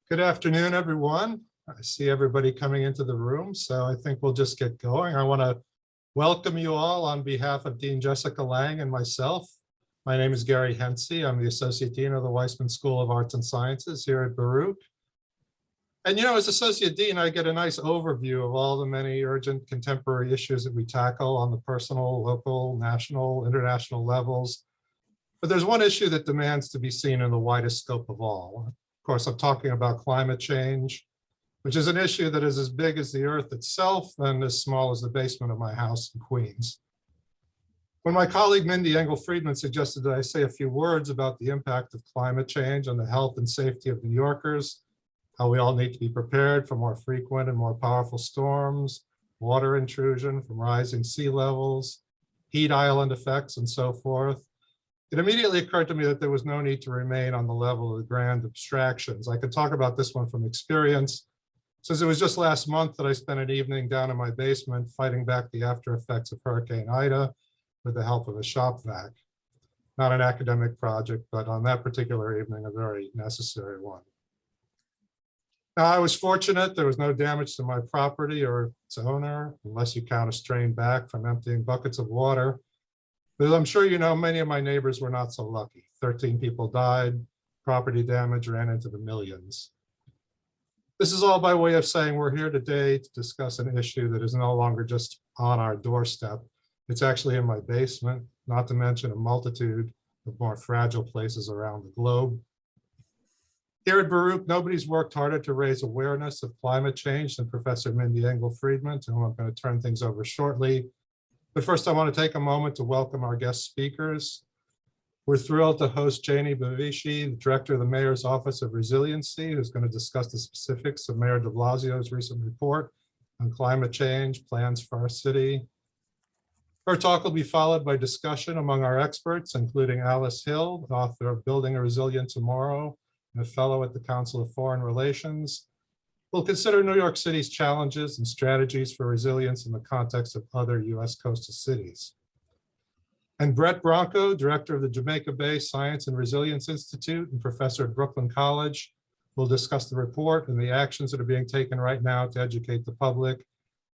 Good afternoon, everyone. I see everybody coming into the room, so I think we'll just get going. I want to welcome you all on behalf of Dean Jessica Lang and myself. My name is Gary Hensey. I'm the Associate Dean of the Weissman School of Arts and Sciences here at Baruch. And as Associate Dean, I get a nice overview of all the many urgent contemporary issues that we tackle on the personal, local, national, international levels. But there's one issue that demands to be seen in the widest scope of all. Of course, I'm talking about climate change, which is an issue that is as big as the earth itself and as small as the basement of my house in Queens. When my colleague Mindy Engle-Friedman suggested that I say a few words about the impact of climate change on the health and safety of New Yorkers, how we all need to be prepared for more frequent and more powerful storms, water intrusion from rising sea levels, heat island effects, and so forth, it immediately occurred to me that there was no need to remain on the level of the grand abstractions. I could talk about this one from experience, since it was just last month that I spent an evening down in my basement fighting back the after effects of Hurricane Ida with the help of a shop vac. Not an academic project, but on that particular evening, a very necessary one. Now, I was fortunate there was no damage to my property or its owner, unless you count a strain back from emptying buckets of water. But as I'm sure you know, many of my neighbors were not so lucky. 13 people died, property damage ran into the millions. This is all by way of saying we're here today to discuss an issue that is no longer just on our doorstep. It's actually in my basement, not to mention a multitude of more fragile places around the globe. Here at Baruch, nobody's worked harder to raise awareness of climate change than Professor Mindy Engle-Friedman, to whom I'm going to turn things over shortly. But first, I want to take a moment to welcome our guest speakers. We're thrilled to host Jainey Bavishi, the Director of the Mayor's Office of Resiliency, who's going to discuss the specifics of Mayor de Blasio's recent report on climate change, plans for our city. Her talk will be followed by discussion among our experts, including Alice Hill, author of Building a Resilient Tomorrow, and a fellow at the Council of Foreign Relations. We'll consider New York City's challenges and strategies for resilience in the context of other US coastal cities. And Brett Branco, director of the Jamaica Bay Science and Resiliency Institute and professor at Brooklyn College, will discuss the report and the actions that are being taken right now to educate the public,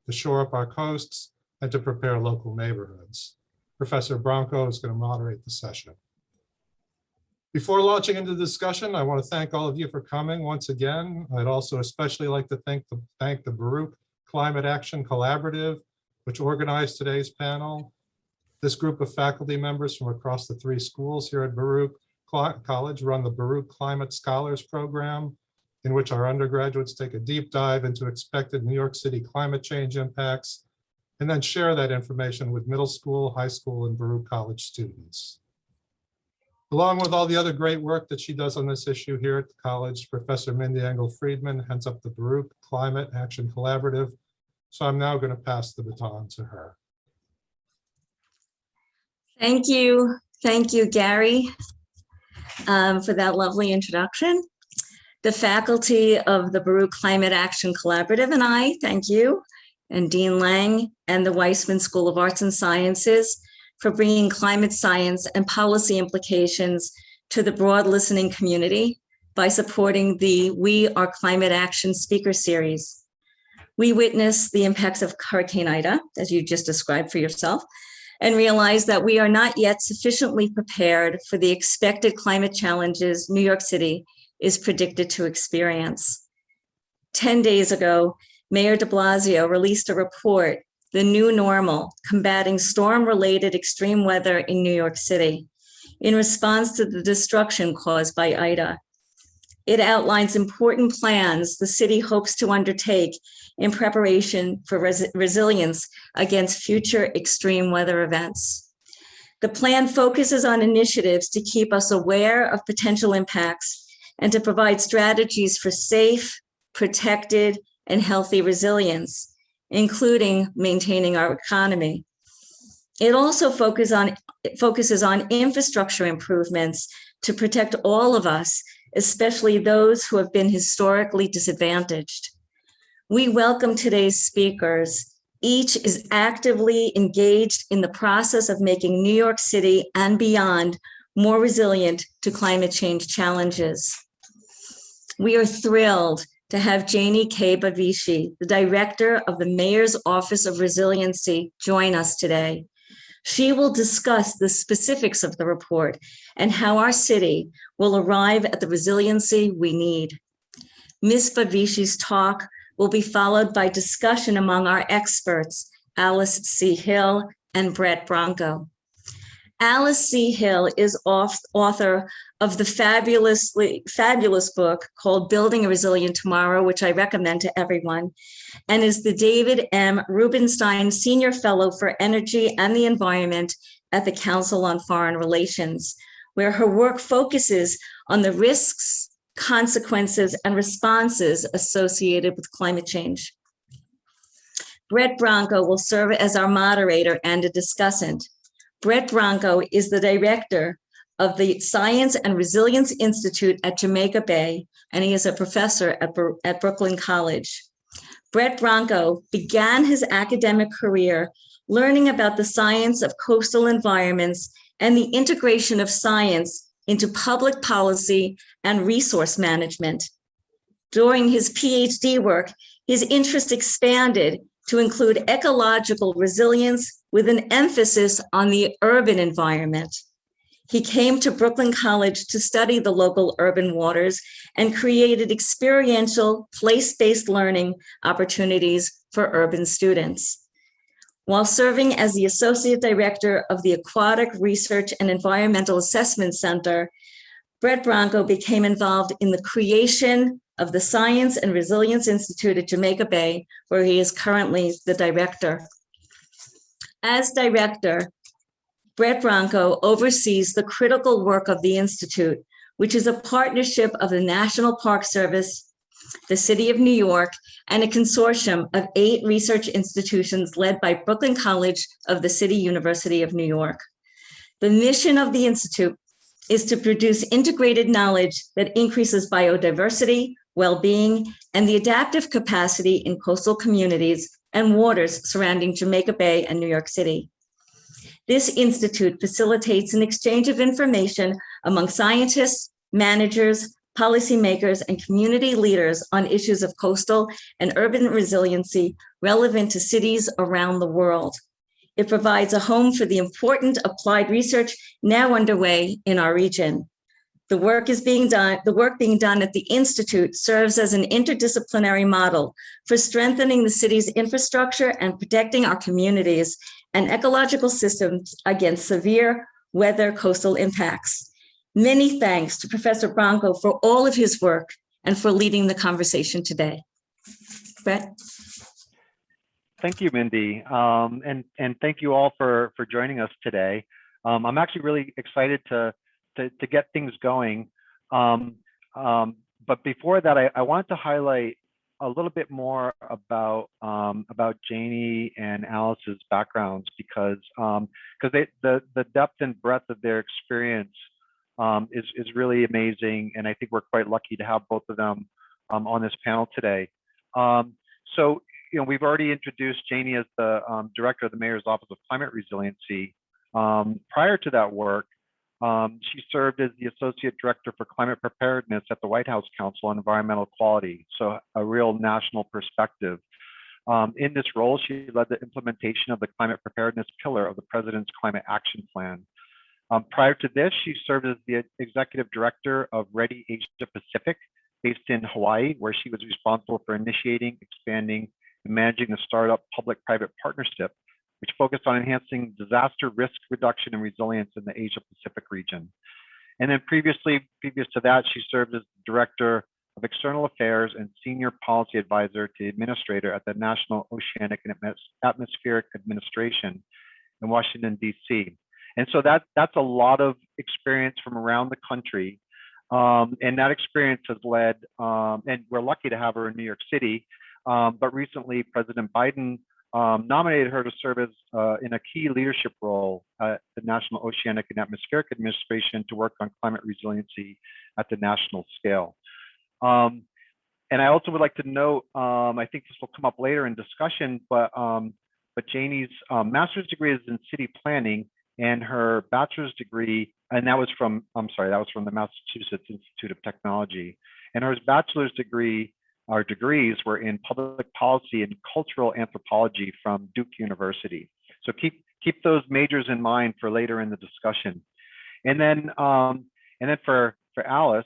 to shore up our coasts, and to prepare local neighborhoods. Professor Bronco is going to moderate the session. Before launching into the discussion, I want to thank all of you for coming once again. I'd also especially like to thank the Baruch Climate Action Collaborative, which organized today's panel. This group of faculty members from across the 3 schools here at Baruch College run the Baruch Climate Scholars Program, in which our undergraduates take a deep dive into expected New York City climate change impacts, and then share that information with middle school, high school, and Baruch College students. Along with all the other great work that she does on this issue here at the college, Professor Mindy Engle-Friedman heads up the Baruch Climate Action Collaborative. So I'm now going to pass the baton to her. Thank you, Gary, for that lovely introduction. The faculty of the Baruch Climate Action Collaborative and I thank you, and Dean Lang and the Weissman School of Arts and Sciences for bringing climate science and policy implications to the broad listening community by supporting the We Are Climate Action speaker series. We witnessed the impacts of Hurricane Ida, as you just described for yourself, and realized that we are not yet sufficiently prepared for the expected climate challenges New York City is predicted to experience. 10 days ago, Mayor de Blasio released a report, The New Normal, Combating Storm-Related Extreme Weather in New York City, in response to the destruction caused by Ida. It outlines important plans the city hopes to undertake in preparation for resilience against future extreme weather events. The plan focuses on initiatives to keep us aware of potential impacts and to provide strategies for safe, protected, and healthy resilience, including maintaining our economy. It also focuses on infrastructure improvements to protect all of us, especially those who have been historically disadvantaged. We welcome today's speakers. Each is actively engaged in the process of making New York City and beyond more resilient to climate change challenges. We are thrilled to have Jainey Bavishi, the Director of the Mayor's Office of Resiliency, join us today. She will discuss the specifics of the report and how our city will arrive at the resiliency we need. Ms. Bavishi's talk will be followed by discussion among our experts, Alice C. Hill and Brett Branco. Alice C. Hill is author of the fabulous book called Building a Resilient Tomorrow, which I recommend to everyone, and is the David M. Rubenstein Senior Fellow for Energy and the Environment at the Council on Foreign Relations, where her work focuses on the risks, consequences, and responses associated with climate change. Brett Branco will serve as our moderator and a discussant. Brett Branco is the director of the Science and Resiliency Institute at Jamaica Bay, and he is a professor at Brooklyn College. Brett Branco began his academic career learning about the science of coastal environments and the integration of science into public policy and resource management. During his PhD work, his interest expanded to include ecological resilience with an emphasis on the urban environment. He came to Brooklyn College to study the local urban waters and created experiential place-based learning opportunities for urban students. While serving as the Associate Director of the Aquatic Research and Environmental Assessment Center, Brett Branco became involved in the creation of the Science and Resilience Institute at Jamaica Bay, where he is currently the director. As director, Brett Branco oversees the critical work of the Institute, which is a partnership of the National Park Service, the City of New York, and a consortium of 8 research institutions led by Brooklyn College of the City University of New York. The mission of the Institute is to produce integrated knowledge that increases biodiversity, well-being, and the adaptive capacity in coastal communities and waters surrounding Jamaica Bay and New York City. This institute facilitates an exchange of information among scientists, managers, policymakers, and community leaders on issues of coastal and urban resiliency relevant to cities around the world. It provides a home for the important applied research now underway in our region. The work being done at the Institute serves as an interdisciplinary model for strengthening the city's infrastructure and protecting our communities and ecological systems against severe weather coastal impacts. Many thanks to Professor Bronco for all of his work and for leading the conversation today. Brett? Thank you, Mindy, and thank you all for joining us today. I'm actually really excited to get things going. But before that, I wanted to highlight a little bit more about Jainey and Alice's backgrounds because the depth and breadth of their experience is really amazing, and I think we're quite lucky to have both of them on this panel today. So we've already introduced Jainey as the director of the Mayor's Office of Climate Resiliency. Prior to that work, she served as the Associate Director for Climate Preparedness at the White House Council on Environmental Quality, so a real national perspective. In this role, she led the implementation of the climate preparedness pillar of the President's Climate Action Plan. Prior to this, she served as the Executive Director of Ready Asia Pacific, based in Hawaii, where she was responsible for initiating, expanding, and managing the startup public-private partnership, which focused on enhancing disaster risk reduction and resilience in the Asia Pacific region. And then previous to that, she served as Director of External Affairs and Senior Policy Advisor to the Administrator at the National Oceanic and Atmospheric Administration in Washington, D.C. And so that's a lot of experience from around the country. And that experience has led, and we're lucky to have her in New York City, but recently President Biden nominated her to serve as in a key leadership role at the National Oceanic and Atmospheric Administration to work on climate resiliency at the national scale. And I also would like to note, I think this will come up later in discussion, but Jainey's master's degree is in city planning, and her bachelor's degree, and that was from the Massachusetts Institute of Technology. and her bachelor's degree or degrees were in public policy and cultural anthropology from Duke University. So keep those majors in mind for later in the discussion. And then for Alice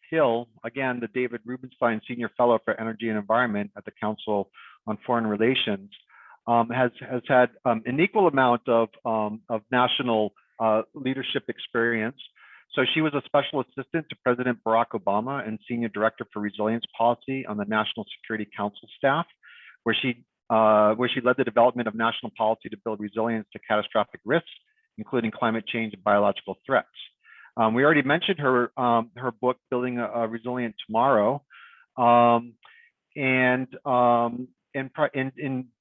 Hill, again, the David Rubenstein Senior Fellow for Energy and Environment at the Council on Foreign Relations, has had an equal amount of national leadership experience. So she was a special assistant to President Barack Obama and senior director for resilience policy on the National Security Council staff, where she led the development of national policy to build resilience to catastrophic risks, including climate change and biological threats. We already mentioned her book, Building a Resilient Tomorrow. In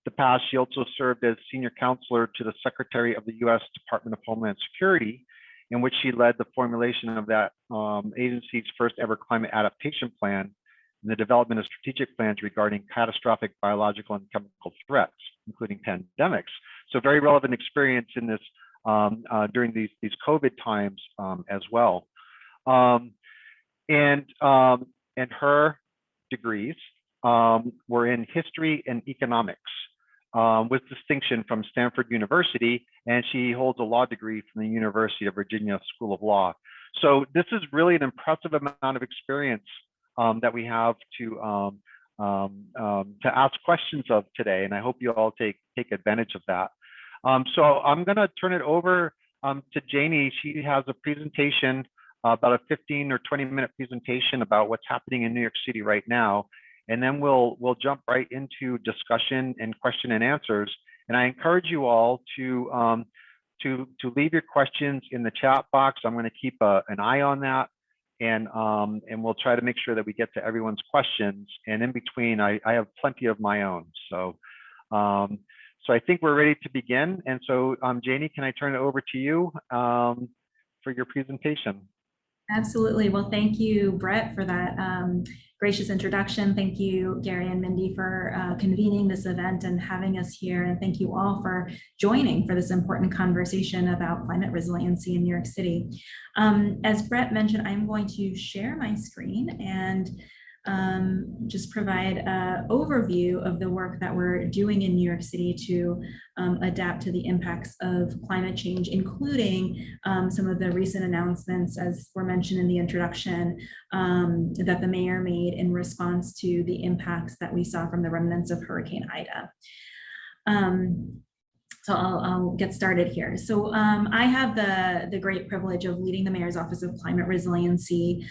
the past, she also served as senior counselor to the Secretary of the U.S. Department of Homeland Security, in which she led the formulation of that agency's first ever climate adaptation plan and the development of strategic plans regarding catastrophic biological and chemical threats, including pandemics. So very relevant experience in this during these COVID times as well. And her degrees were in history and economics with distinction from Stanford University, and she holds a law degree from the University of Virginia School of Law. So this is really an impressive amount of experience that we have to ask questions of today, and I hope you all take advantage of that. So I'm going to turn it over to Jainey. She has a presentation, about a 15 or 20-minute presentation about what's happening in New York City right now. And then we'll jump right into discussion and question and answers. And I encourage you all to leave your questions in the chat box. I'm going to keep an eye on that, and we'll try to make sure that we get to everyone's questions. And in between, I have plenty of my own. So I think we're ready to begin. And so, Jainey, can I turn it over to you for your presentation? Absolutely. Well, thank you, Brett, for that gracious introduction. Thank you, Gary and Mindy, for convening this event and having us here. And thank you all for joining for this important conversation about climate resiliency in New York City. As Brett mentioned, I'm going to share my screen and just provide an overview of the work that we're doing in New York City to adapt to the impacts of climate change, including some of the recent announcements, as were mentioned in the introduction, that the mayor made in response to the impacts that we saw from the remnants of Hurricane Ida. So I'll get started here. So I have the great privilege of leading the Mayor's Office of Climate Resiliency,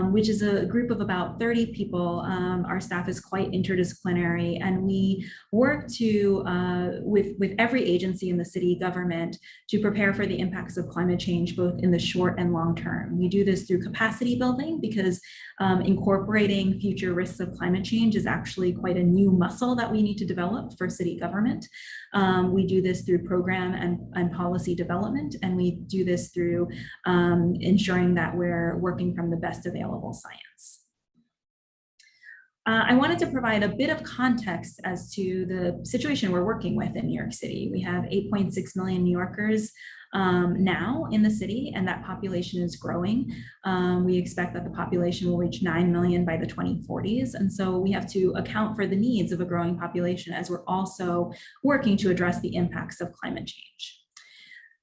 which is a group of about 30 people. Our staff is quite interdisciplinary, and we work with every agency in the city government to prepare for the impacts of climate change, both in the short and long term. We do this through capacity building because incorporating future risks of climate change is actually quite a new muscle that we need to develop for city government. We do this through program and policy development, and we do this through ensuring that we're working from the best available science. I wanted to provide a bit of context as to the situation we're working with in New York City. We have 8.6 million New Yorkers now in the city, and that population is growing. We expect that the population will reach 9 million by the 2040s. And so we have to account for the needs of a growing population as we're also working to address the impacts of climate change.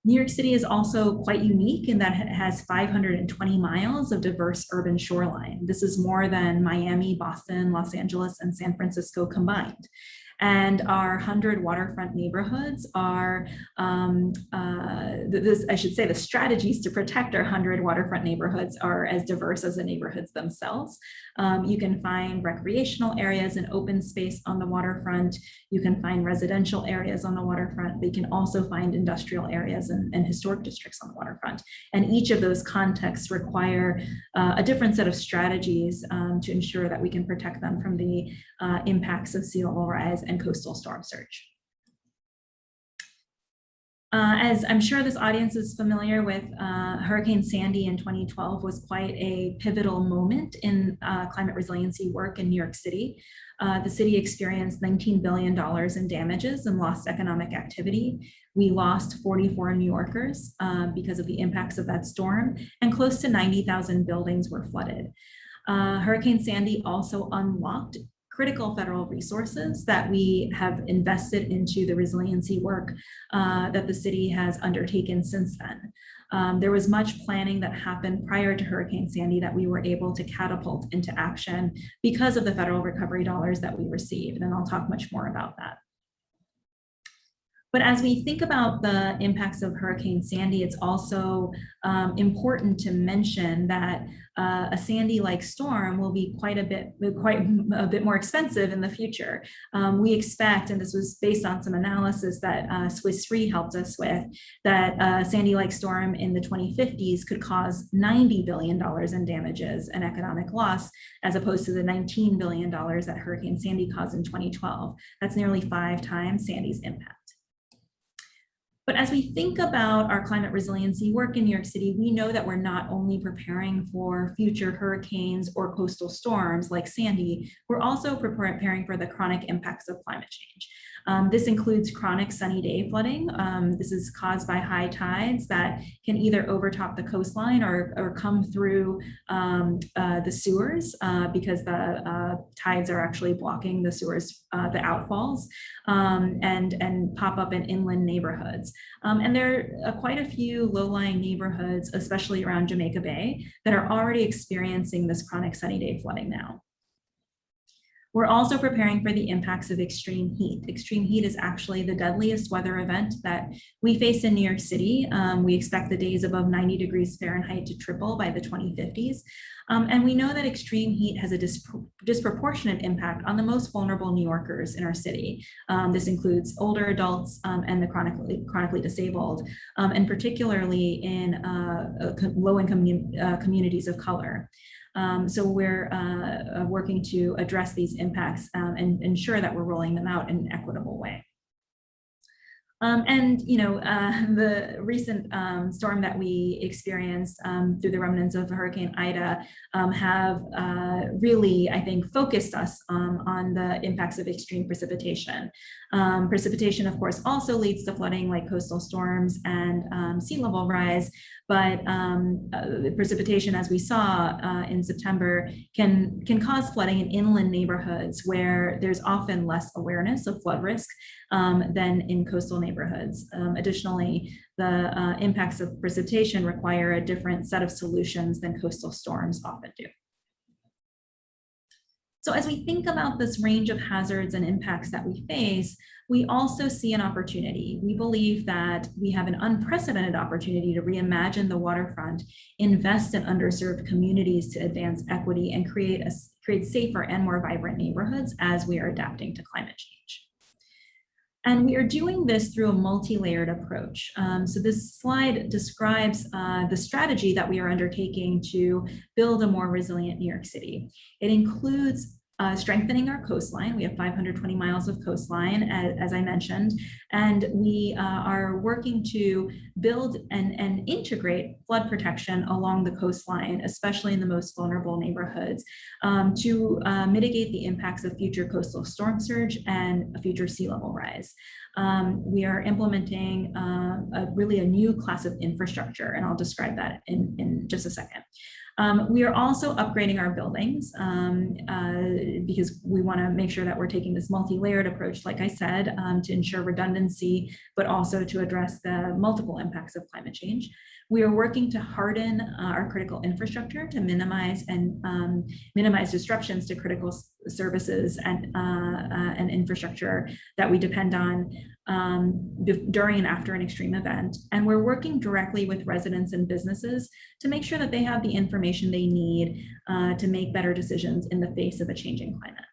New York City is also quite unique in that it has 520 miles of diverse urban shoreline. This is more than Miami, Boston, Los Angeles, and San Francisco combined. And our 100 waterfront neighborhoods are, I should say, the strategies to protect our 100 waterfront neighborhoods are as diverse as the neighborhoods themselves. You can find recreational areas and open space on the waterfront. You can find residential areas on the waterfront, but you can also find industrial areas and historic districts on the waterfront. And each of those contexts require a different set of strategies to ensure that we can protect them from the impacts of sea level rise and coastal storm surge. As I'm sure this audience is familiar with, Hurricane Sandy in 2012 was quite a pivotal moment in climate resiliency work in New York City. The city experienced $19 billion in damages and lost economic activity. We lost 44 New Yorkers because of the impacts of that storm, and close to 90,000 buildings were flooded. Hurricane Sandy also unlocked critical federal resources that we have invested into the resiliency work that the city has undertaken since then. There was much planning that happened prior to Hurricane Sandy that we were able to catapult into action because of the federal recovery dollars that we received, and I'll talk much more about that. But as we think about the impacts of Hurricane Sandy, it's also important to mention that a Sandy-like storm will be quite a bit more expensive in the future. We expect, and this was based on some analysis that Swiss Re helped us with, that a Sandy-like storm in the 2050s could cause $90 billion in damages and economic loss, as opposed to the $19 billion that Hurricane Sandy caused in 2012. That's nearly 5 times Sandy's impact. But as we think about our climate resiliency work in New York City, we know that we're not only preparing for future hurricanes or coastal storms like Sandy, we're also preparing for the chronic impacts of climate change. This includes chronic sunny day flooding. This is caused by high tides that can either overtop the coastline or come through the sewers because the tides are actually blocking the sewers, the outfalls, and pop up in inland neighborhoods. And there are quite a few low-lying neighborhoods, especially around Jamaica Bay, that are already experiencing this chronic sunny day flooding now. We're also preparing for the impacts of extreme heat. Extreme heat is actually the deadliest weather event that we face in New York City. We expect the days above 90 degrees Fahrenheit to triple by the 2050s. And we know that extreme heat has a disproportionate impact on the most vulnerable New Yorkers in our city. This includes older adults and the chronically disabled, and particularly in low-income communities of color. So we're working to address these impacts and ensure that we're rolling them out in an equitable way. And the recent storm that we experienced through the remnants of Hurricane Ida have really, I think, focused us on the impacts of extreme precipitation. Precipitation, of course, also leads to flooding like coastal storms and sea level rise, but precipitation, as we saw in September, can cause flooding in inland neighborhoods where there's often less awareness of flood risk than in coastal neighborhoods. Additionally, the impacts of precipitation require a different set of solutions than coastal storms often do. So as we think about this range of hazards and impacts that we face, we also see an opportunity. We believe that we have an unprecedented opportunity to reimagine the waterfront, invest in underserved communities to advance equity, and create safer and more vibrant neighborhoods as we are adapting to climate change. And we are doing this through a multi-layered approach. So this slide describes the strategy that we are undertaking to build a more resilient New York City. It includes strengthening our coastline. We have 520 miles of coastline, as I mentioned, and we are working to build and integrate flood protection along the coastline, especially in the most vulnerable neighborhoods, to mitigate the impacts of future coastal storm surge and future sea level rise. We are implementing really a new class of infrastructure, and I'll describe that in just a second. We are also upgrading our buildings because we want to make sure that we're taking this multi-layered approach, like I said, to ensure redundancy, but also to address the multiple impacts of climate change. We are working to harden our critical infrastructure to minimize disruptions to critical services and infrastructure that we depend on during and after an extreme event. And we're working directly with residents and businesses to make sure that they have the information they need to make better decisions in the face of a changing climate.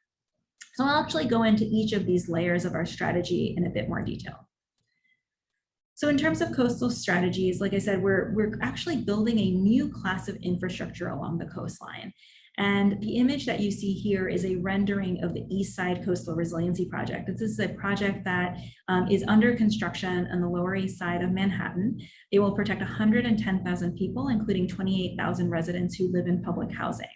So I'll actually go into each of these layers of our strategy in a bit more detail. So in terms of coastal strategies, like I said, we're actually building a new class of infrastructure along the coastline. And the image that you see here is a rendering of the East Side Coastal Resiliency Project. This is a project that is under construction on the Lower East Side of Manhattan. It will protect 110,000 people, including 28,000 residents who live in public housing.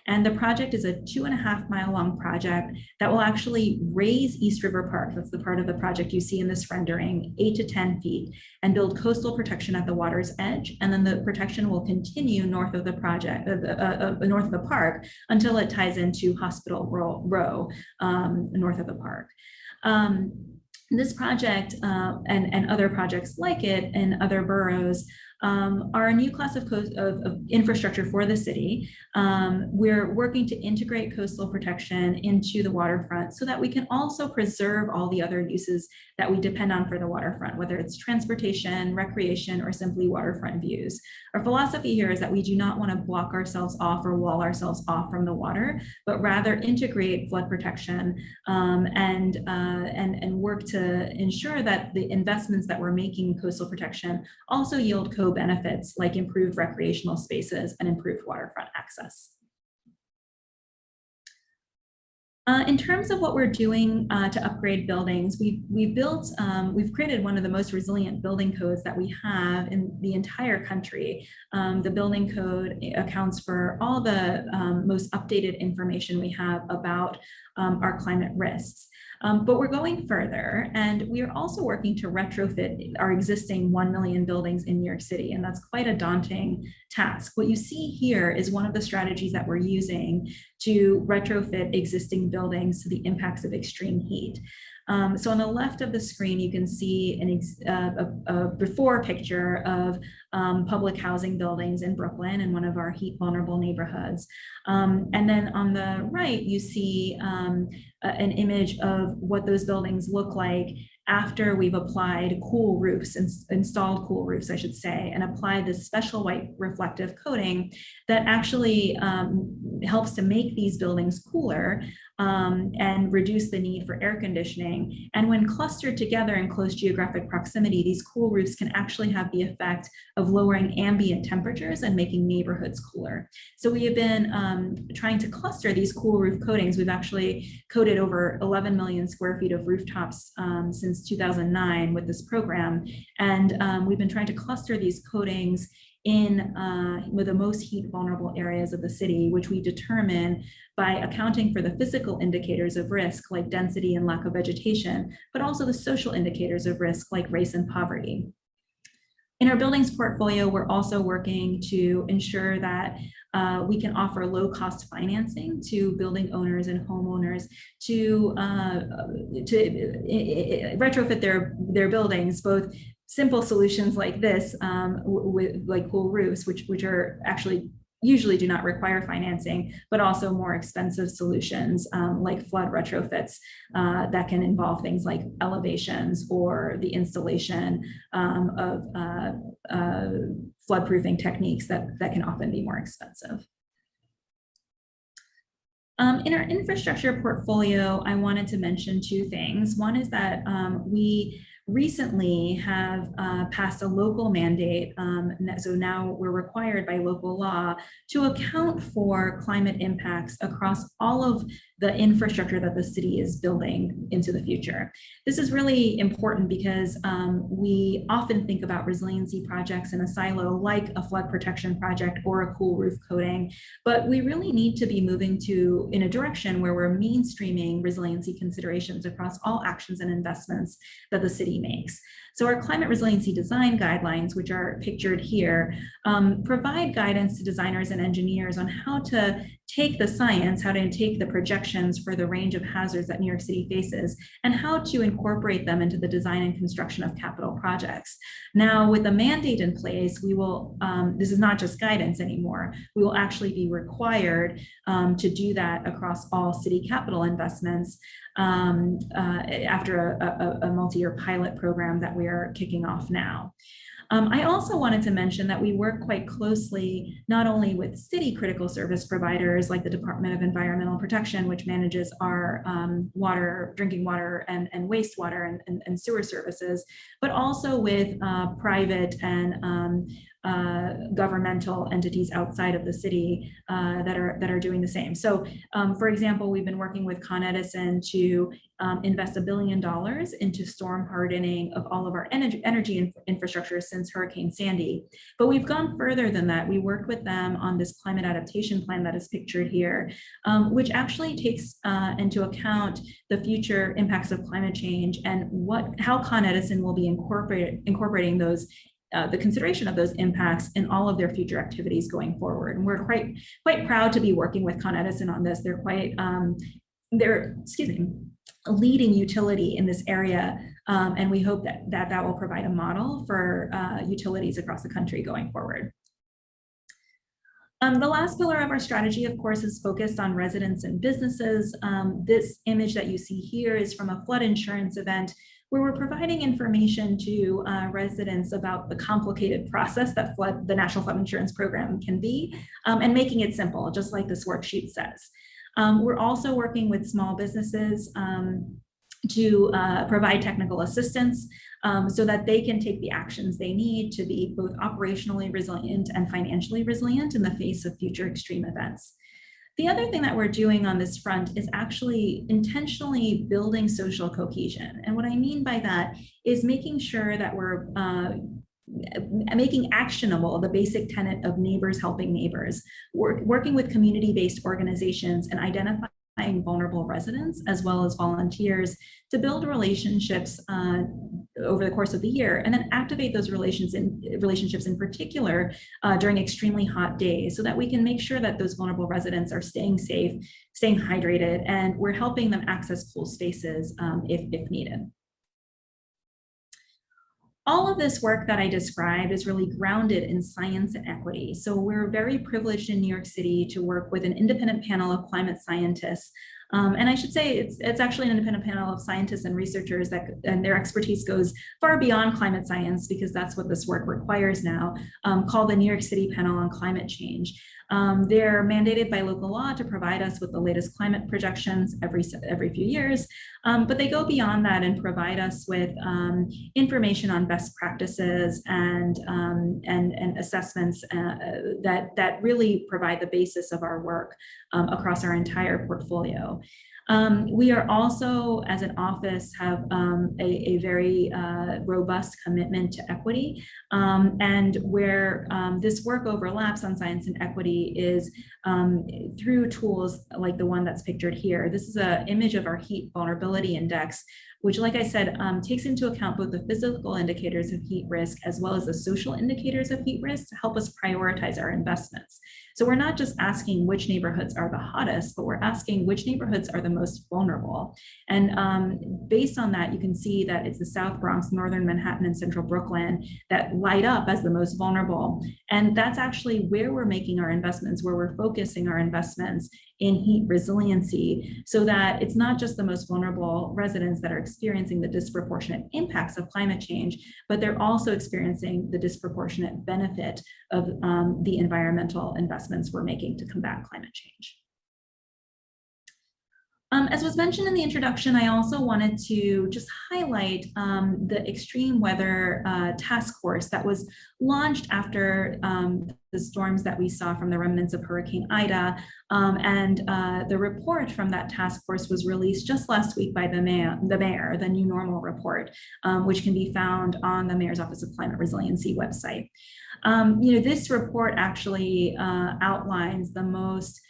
And the project is a 2.5-mile long project that will actually raise East River Park, that's the part of the project you see in this rendering, 8 to 10 feet, and build coastal protection at the water's edge. And then the protection will continue north of the project, north of the park, until it ties into Hospital Row, north of the park. This project and other projects like it in other boroughs are a new class of infrastructure for the city. We're working to integrate coastal protection into the waterfront so that we can also preserve all the other uses that we depend on for the waterfront, whether it's transportation, recreation, or simply waterfront views. Our philosophy here is that we do not want to block ourselves off or wall ourselves off from the water, but rather integrate flood protection and work to ensure that the investments that we're making in coastal protection also yield co-benefits like improved recreational spaces and improved waterfront access. In terms of what we're doing to upgrade buildings, we've created one of the most resilient building codes that we have in the entire country. The building code accounts for all the most updated information we have about our climate risks. But we're going further, and we are also working to retrofit our existing 1 million buildings in New York City, and that's quite a daunting task. What you see here is one of the strategies that we're using to retrofit existing buildings to the impacts of extreme heat. So on the left of the screen, you can see a before picture of public housing buildings in Brooklyn in one of our heat vulnerable neighborhoods. And then on the right, you see an image of what those buildings look like after we've applied cool roofs, installed cool roofs, I should say, and applied this special white reflective coating that actually helps to make these buildings cooler and reduce the need for air conditioning. And when clustered together in close geographic proximity, these cool roofs can actually have the effect of lowering ambient temperatures and making neighborhoods cooler. So we have been trying to cluster these cool roof coatings. We've actually coated over 11 million square feet of rooftops since 2009 with this program. And we've been trying to cluster these coatings in with the most heat vulnerable areas of the city, which we determine by accounting for the physical indicators of risk like density and lack of vegetation, but also the social indicators of risk like race and poverty. In our buildings portfolio, we're also working to ensure that we can offer low-cost financing to building owners and homeowners to retrofit their buildings, both simple solutions like this with like cool roofs, which are actually usually do not require financing, but also more expensive solutions like flood retrofits that can involve things like elevations or the installation of flood-proofing techniques that can often be more expensive. In our infrastructure portfolio, I wanted to mention two things. One is that we recently have passed a local mandate. So now we're required by local law to account for climate impacts across all of the infrastructure that the city is building into the future. This is really important because we often think about resiliency projects in a silo like a flood protection project or a cool roof coating, but we really need to be moving in a direction where we're mainstreaming resiliency considerations across all actions and investments that the city makes. So our climate resiliency design guidelines, which are pictured here, provide guidance to designers and engineers on how to take the science, how to take the projections for the range of hazards that New York City faces, and how to incorporate them into the design and construction of capital projects. Now, with the mandate in place, we will, this is not just guidance anymore, we will actually be required to do that across all city capital investments after a multi-year pilot program that we are kicking off now. I also wanted to mention that we work quite closely not only with city critical service providers like the Department of Environmental Protection, which manages our drinking water and wastewater and sewer services, but also with private and governmental entities outside of the city that are doing the same. So, for example, we've been working with Con Edison to invest $1 billion into storm hardening of all of our energy infrastructure since Hurricane Sandy. But we've gone further than that. We worked with them on this climate adaptation plan that is pictured here, which actually takes into account the future impacts of climate change and how Con Edison will be incorporating those the consideration of those impacts in all of their future activities going forward. And we're quite proud to be working with Con Edison on this. They're a leading utility in this area, and we hope that will provide a model for utilities across the country going forward. The last pillar of our strategy, of course, is focused on residents and businesses. This image that you see here is from a flood insurance event where we're providing information to residents about the complicated process that the National Flood Insurance Program can be, and making it simple, just like this worksheet says. We're also working with small businesses to provide technical assistance so that they can take the actions they need to be both operationally resilient and financially resilient in the face of future extreme events. The other thing that we're doing on this front is actually intentionally building social cohesion. And what I mean by that is making sure that we're making actionable the basic tenet of neighbors helping neighbors, working with community-based organizations and identifying vulnerable residents as well as volunteers to build relationships over the course of the year, and then activate those relationships in particular during extremely hot days, so that we can make sure that those vulnerable residents are staying safe, staying hydrated, and we're helping them access cool spaces if needed. All of this work that I described is really grounded in science and equity. So we're very privileged in New York City to work with an independent panel of climate scientists. And I should say it's actually an independent panel of scientists and researchers and their expertise goes far beyond climate science, because that's what this work requires now, called the New York City Panel on Climate Change. They're mandated by local law to provide us with the latest climate projections every few years, but they go beyond that and provide us with information on best practices and assessments that really provide the basis of our work across our entire portfolio. We are also, as an office, have a very robust commitment to equity, and where this work overlaps on science and equity is through tools like the one that's pictured here. This is an image of our heat vulnerability index, which, like I said, takes into account both the physical indicators of heat risk as well as the social indicators of heat risk to help us prioritize our investments. So we're not just asking which neighborhoods are the hottest, but we're asking which neighborhoods are the most vulnerable. And based on that, you can see that it's the South Bronx, Northern Manhattan, and Central Brooklyn that light up as the most vulnerable. And that's actually where we're making our investments, where we're focusing our investments in heat resiliency, so that it's not just the most vulnerable residents that are experiencing the disproportionate impacts of climate change, but they're also experiencing the disproportionate benefit of the environmental investments we're making to combat climate change. As was mentioned in the introduction, I also wanted to just highlight the extreme weather task force that was launched after the storms that we saw from the remnants of Hurricane Ida. The report from that task force was released just last week by the mayor, the New Normal report, which can be found on the Mayor's Office of Climate Resiliency website. This report actually outlines the most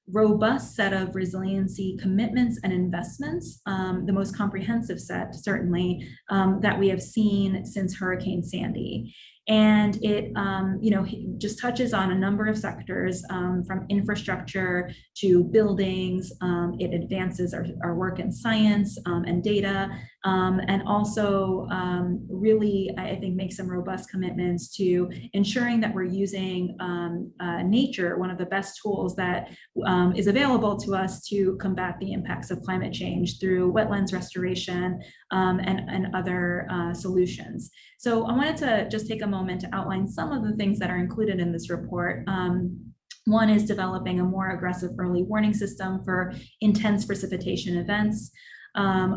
robust set of resiliency commitments and investments, the most comprehensive set, certainly, that we have seen since Hurricane Sandy. And it just touches on a number of sectors, from infrastructure to buildings. It advances our work in science and data, and also really, I think, makes some robust commitments to ensuring that we're using nature, one of the best tools that is available to us to combat the impacts of climate change, through wetlands restoration and other solutions. So I wanted to just take a moment to outline some of the things that are included in this report. One is developing a more aggressive early warning system for intense precipitation events.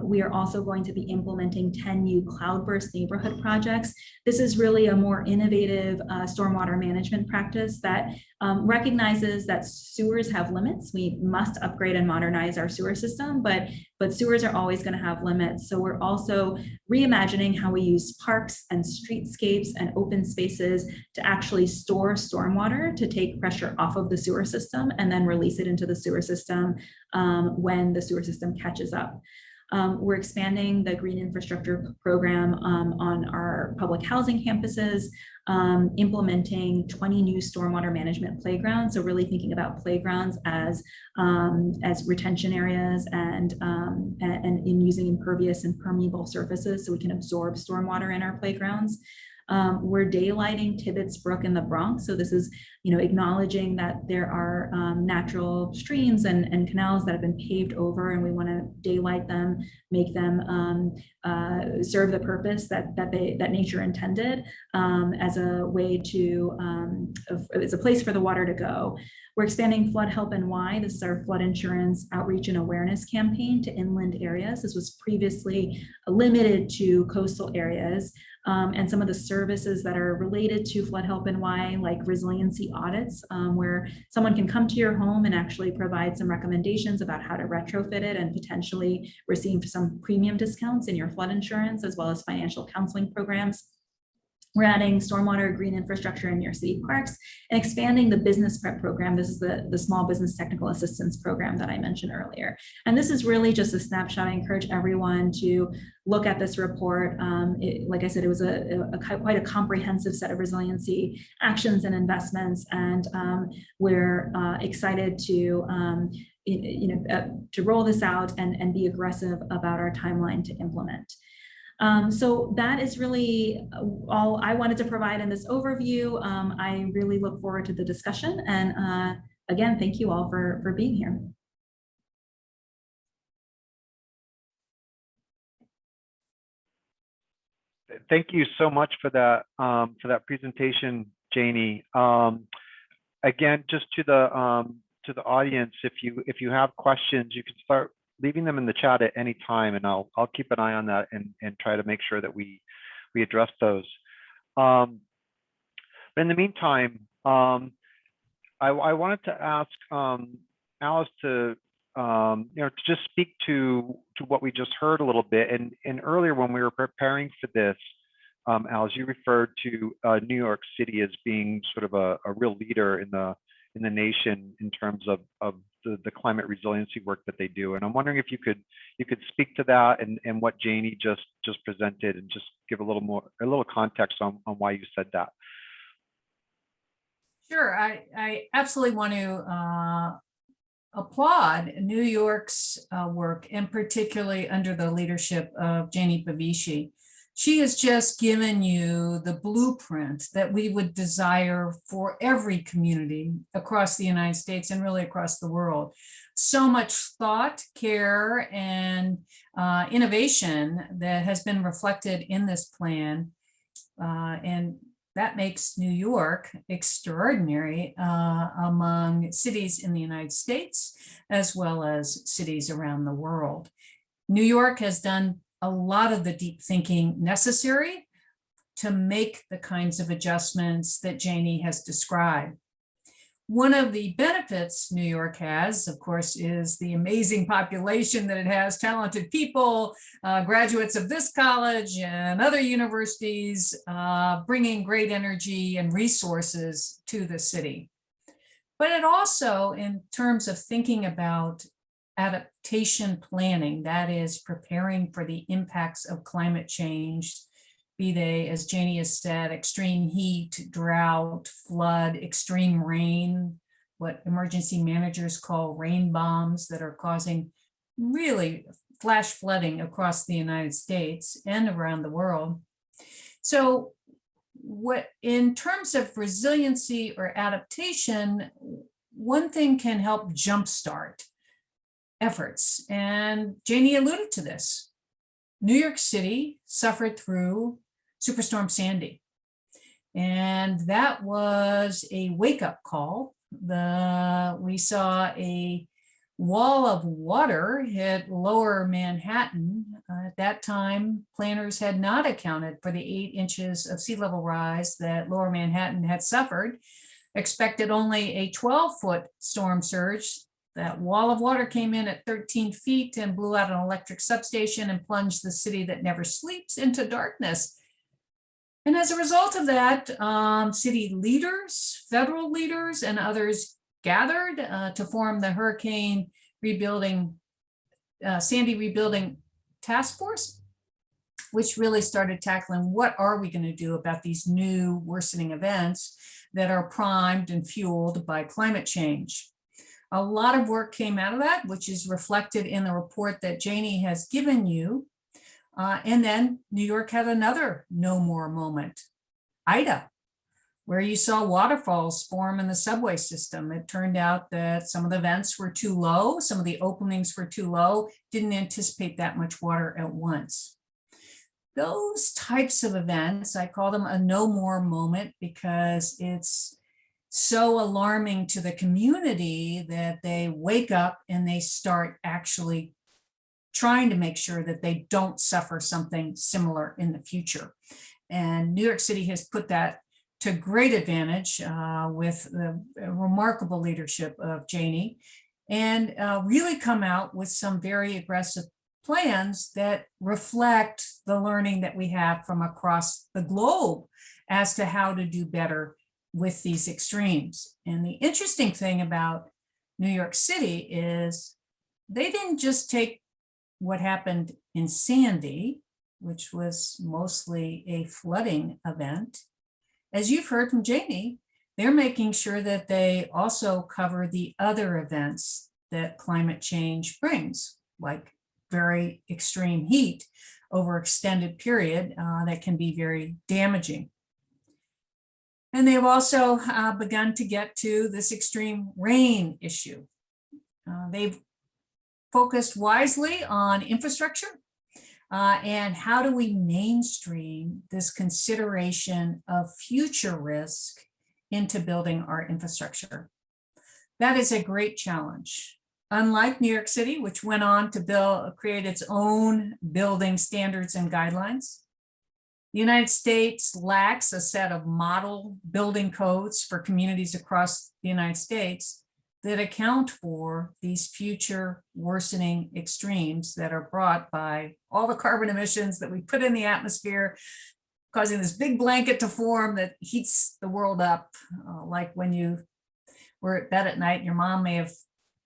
We are also going to be implementing 10 new cloudburst neighborhood projects. This is really a more innovative stormwater management practice that recognizes that sewers have limits. We must upgrade and modernize our sewer system, but sewers are always going to have limits. So we're also reimagining how we use parks and streetscapes and open spaces to actually store stormwater to take pressure off of the sewer system and then release it into the sewer system when the sewer system catches up. We're expanding the green infrastructure program on our public housing campuses, implementing 20 new stormwater management playgrounds. So really thinking about playgrounds as retention areas and in using impervious and permeable surfaces so we can absorb stormwater in our playgrounds. We're daylighting Tibbetts Brook in the Bronx. So this is, acknowledging that there are natural streams and canals that have been paved over, and we want to daylight them, make them serve the purpose that nature intended as a way to, as a place for the water to go. We're expanding Flood Help NY. This is our flood insurance outreach and awareness campaign to inland areas. This was previously limited to coastal areas. And some of the services that are related to Flood Help NY, like resiliency audits, where someone can come to your home and actually provide some recommendations about how to retrofit it and potentially receive some premium discounts in your flood insurance, as well as financial counseling programs. We're adding stormwater green infrastructure in your city parks and expanding the business prep program. This is the small business technical assistance program that I mentioned earlier. And this is really just a snapshot. I encourage everyone to look at this report. Like I said, it was quite a comprehensive set of resiliency actions and investments. And we're excited to roll this out and be aggressive about our timeline to implement. So that is really all I wanted to provide in this overview. I really look forward to the discussion. And again, thank you all for being here. Thank you so much for that presentation, Jainey. Again, just to the audience, if you have questions, you can start leaving them in the chat at any time, and I'll keep an eye on that and try to make sure that we address those. But in the meantime, I wanted to ask Alice to just speak to what we just heard a little bit. And earlier when we were preparing for this, Alice, you referred to New York City as being sort of a real leader in the nation in terms of the climate resiliency work that they do. And I'm wondering if you could speak to that and what Jainey just presented, and just give a little context on why you said that. Sure, I absolutely want to applaud New York's work, and particularly under the leadership of Jainey Bavishi. She has just given you the blueprint that we would desire for every community across the United States and really across the world. So much thought, care, and innovation that has been reflected in this plan. And that makes New York extraordinary among cities in the United States, as well as cities around the world. New York has done a lot of the deep thinking necessary to make the kinds of adjustments that Jainey has described. One of the benefits New York has, of course, is the amazing population that it has, talented people, graduates of this college and other universities, bringing great energy and resources to the city. But it also, in terms of thinking about adaptation planning, that is preparing for the impacts of climate change, be they, as Jainey has said, extreme heat, drought, flood, extreme rain, what emergency managers call rain bombs that are causing really flash flooding across the United States and around the world. So in terms of resiliency or adaptation, one thing can help jumpstart efforts, and Jainey alluded to this. New York City suffered through Superstorm Sandy, and that was a wake-up call. We saw a wall of water hit lower Manhattan. At that time, planners had not accounted for the 8 inches of sea level rise that lower Manhattan had suffered, expected only a 12-foot storm surge. That wall of water came in at 13 feet and blew out an electric substation and plunged the city that never sleeps into darkness. And as a result of that, city leaders, federal leaders, and others gathered to form the Hurricane Rebuilding, Sandy Rebuilding Task Force, which really started tackling what are we going to do about these new worsening events that are primed and fueled by climate change. A lot of work came out of that, which is reflected in the report that Jainey has given you. And then New York had another no more moment, Ida, where you saw waterfalls form in the subway system. It turned out that some of the vents were too low, some of the openings were too low, didn't anticipate that much water at once. Those types of events, I call them a no more moment because it's so alarming to the community that they wake up and they start actually trying to make sure that they don't suffer something similar in the future. And New York City has put that to great advantage with the remarkable leadership of Jainey, and really come out with some very aggressive plans that reflect the learning that we have from across the globe as to how to do better with these extremes. And the interesting thing about New York City is they didn't just take what happened in Sandy, which was mostly a flooding event. As you've heard from Jainey, they're making sure that they also cover the other events that climate change brings, like very extreme heat over extended period that can be very damaging. And they've also begun to get to this extreme rain issue. They've focused wisely on infrastructure and how do we mainstream this consideration of future risk into building our infrastructure. That is a great challenge. Unlike New York City, which went on to create its own building standards and guidelines, the United States lacks a set of model building codes for communities across the United States that account for these future worsening extremes that are brought by all the carbon emissions that we put in the atmosphere, causing this big blanket to form that heats the world up. Like when you were at bed at night, your mom may have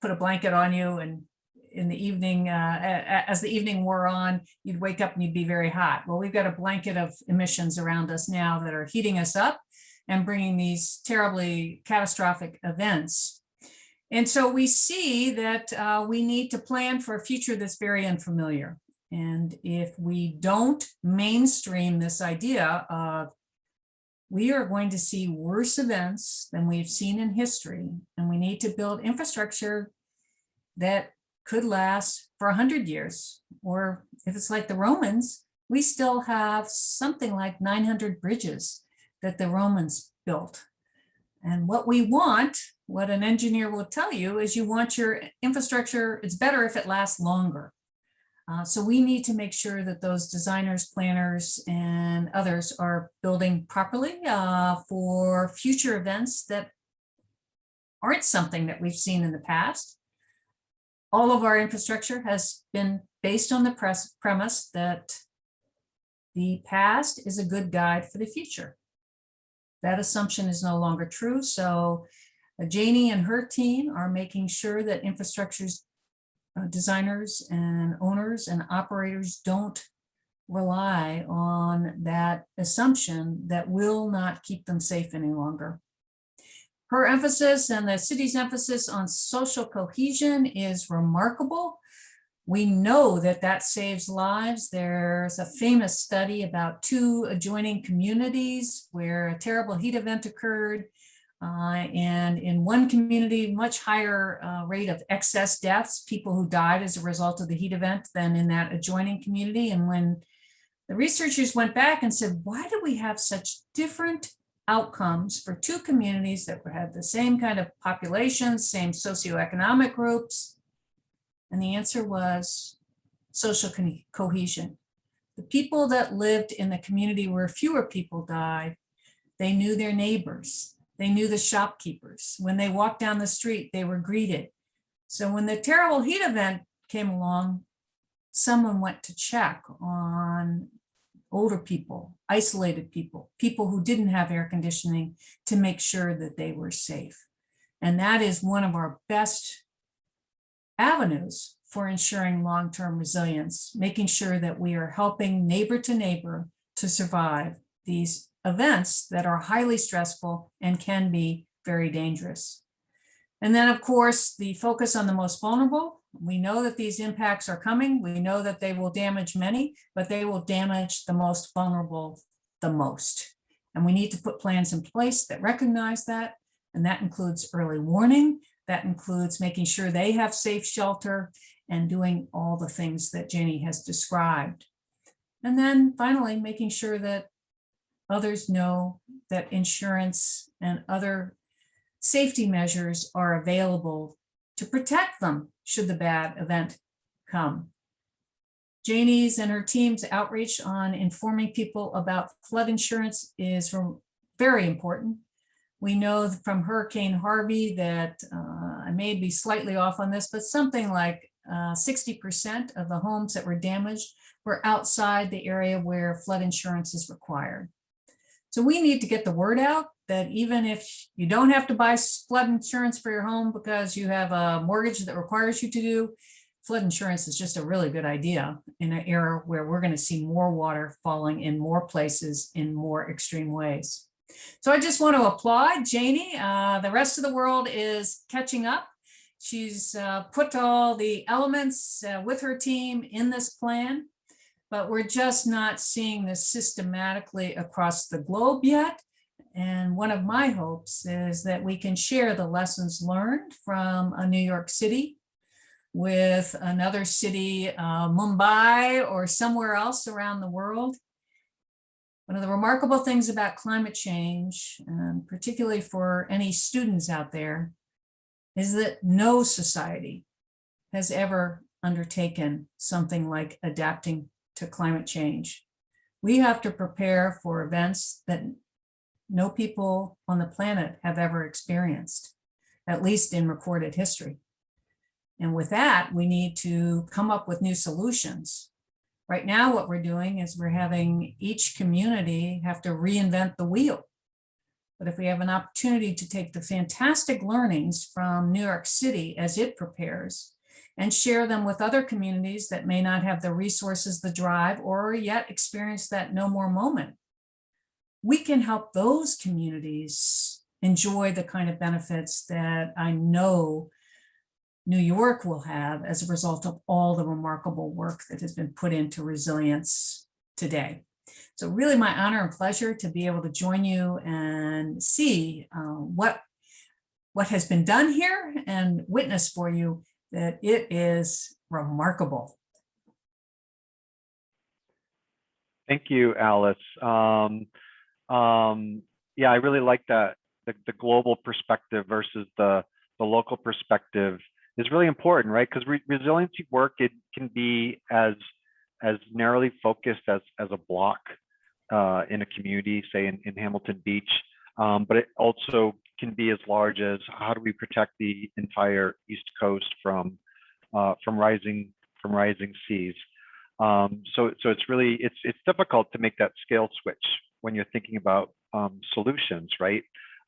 put a blanket on you, and in the evening, as the evening wore on, you'd wake up and you'd be very hot. Well, we've got a blanket of emissions around us now that are heating us up and bringing these terribly catastrophic events. And so we see that we need to plan for a future that's very unfamiliar. And if we don't mainstream this idea of we are going to see worse events than we've seen in history, and we need to build infrastructure that could last for 100 years, or if it's like the Romans, we still have something like 900 bridges that the Romans built. And what we want, what an engineer will tell you, is you want your infrastructure, it's better if it lasts longer. So we need to make sure that those designers, planners, and others are building properly for future events that aren't something that we've seen in the past. All of our infrastructure has been based on the premise that the past is a good guide for the future. That assumption is no longer true. So Jainey and her team are making sure that infrastructure's designers and owners and operators don't rely on that assumption that will not keep them safe any longer. Her emphasis and the city's emphasis on social cohesion is remarkable. We know that that saves lives. There's a famous study about 2 adjoining communities where a terrible heat event occurred. And in one community, much higher rate of excess deaths, people who died as a result of the heat event, than in that adjoining community. And when the researchers went back and said, why do we have such different outcomes for 2 communities that had the same kind of populations, same socioeconomic groups? And the answer was social cohesion. The people that lived in the community where fewer people died, they knew their neighbors. They knew the shopkeepers. When they walked down the street, they were greeted. So when the terrible heat event came along, someone went to check on older people, isolated people, people who didn't have air conditioning to make sure that they were safe. And that is one of our best avenues for ensuring long-term resilience, making sure that we are helping neighbor to survive these events that are highly stressful and can be very dangerous. And then, of course, the focus on the most vulnerable. We know that these impacts are coming. We know that they will damage many, but they will damage the most vulnerable the most. And we need to put plans in place that recognize that. And that includes early warning. That includes making sure they have safe shelter and doing all the things that Jainey has described. And then finally, making sure that others know that insurance and other safety measures are available to protect them should the bad event come. Jainey's and her team's outreach on informing people about flood insurance is very important. We know from Hurricane Harvey that, I may be slightly off on this, but something like 60% of the homes that were damaged were outside the area where flood insurance is required. So we need to get the word out that even if you don't have to buy flood insurance for your home because you have a mortgage that requires you to do, flood insurance is just a really good idea in an era where we're going to see more water falling in more places in more extreme ways. So I just want to applaud Jainey. The rest of the world is catching up. She's put all the elements with her team in this plan, but we're just not seeing this systematically across the globe yet. And one of my hopes is that we can share the lessons learned from New York City with another city, Mumbai or somewhere else around the world. One of the remarkable things about climate change, and particularly for any students out there, is that no society has ever undertaken something like adapting to climate change. We have to prepare for events that no people on the planet have ever experienced, at least in recorded history. And with that, we need to come up with new solutions. Right now, what we're doing is we're having each community have to reinvent the wheel. But if we have an opportunity to take the fantastic learnings from New York City as it prepares and share them with other communities that may not have the resources, the drive, or yet experience that no more moment, we can help those communities enjoy the kind of benefits that I know New York will have as a result of all the remarkable work that has been put into resilience today. So really my honor and pleasure to be able to join you and see what has been done here and witness for you that it is remarkable. Thank you, Alice. Yeah, I really like that the global perspective versus the local perspective is really important, right? Because resiliency work, it can be as narrowly focused as a block in a community, say in Hamilton Beach, but it also can be as large as how do we protect the entire East Coast from rising seas. So it's really it's difficult to make that scale switch when you're thinking about solutions, right?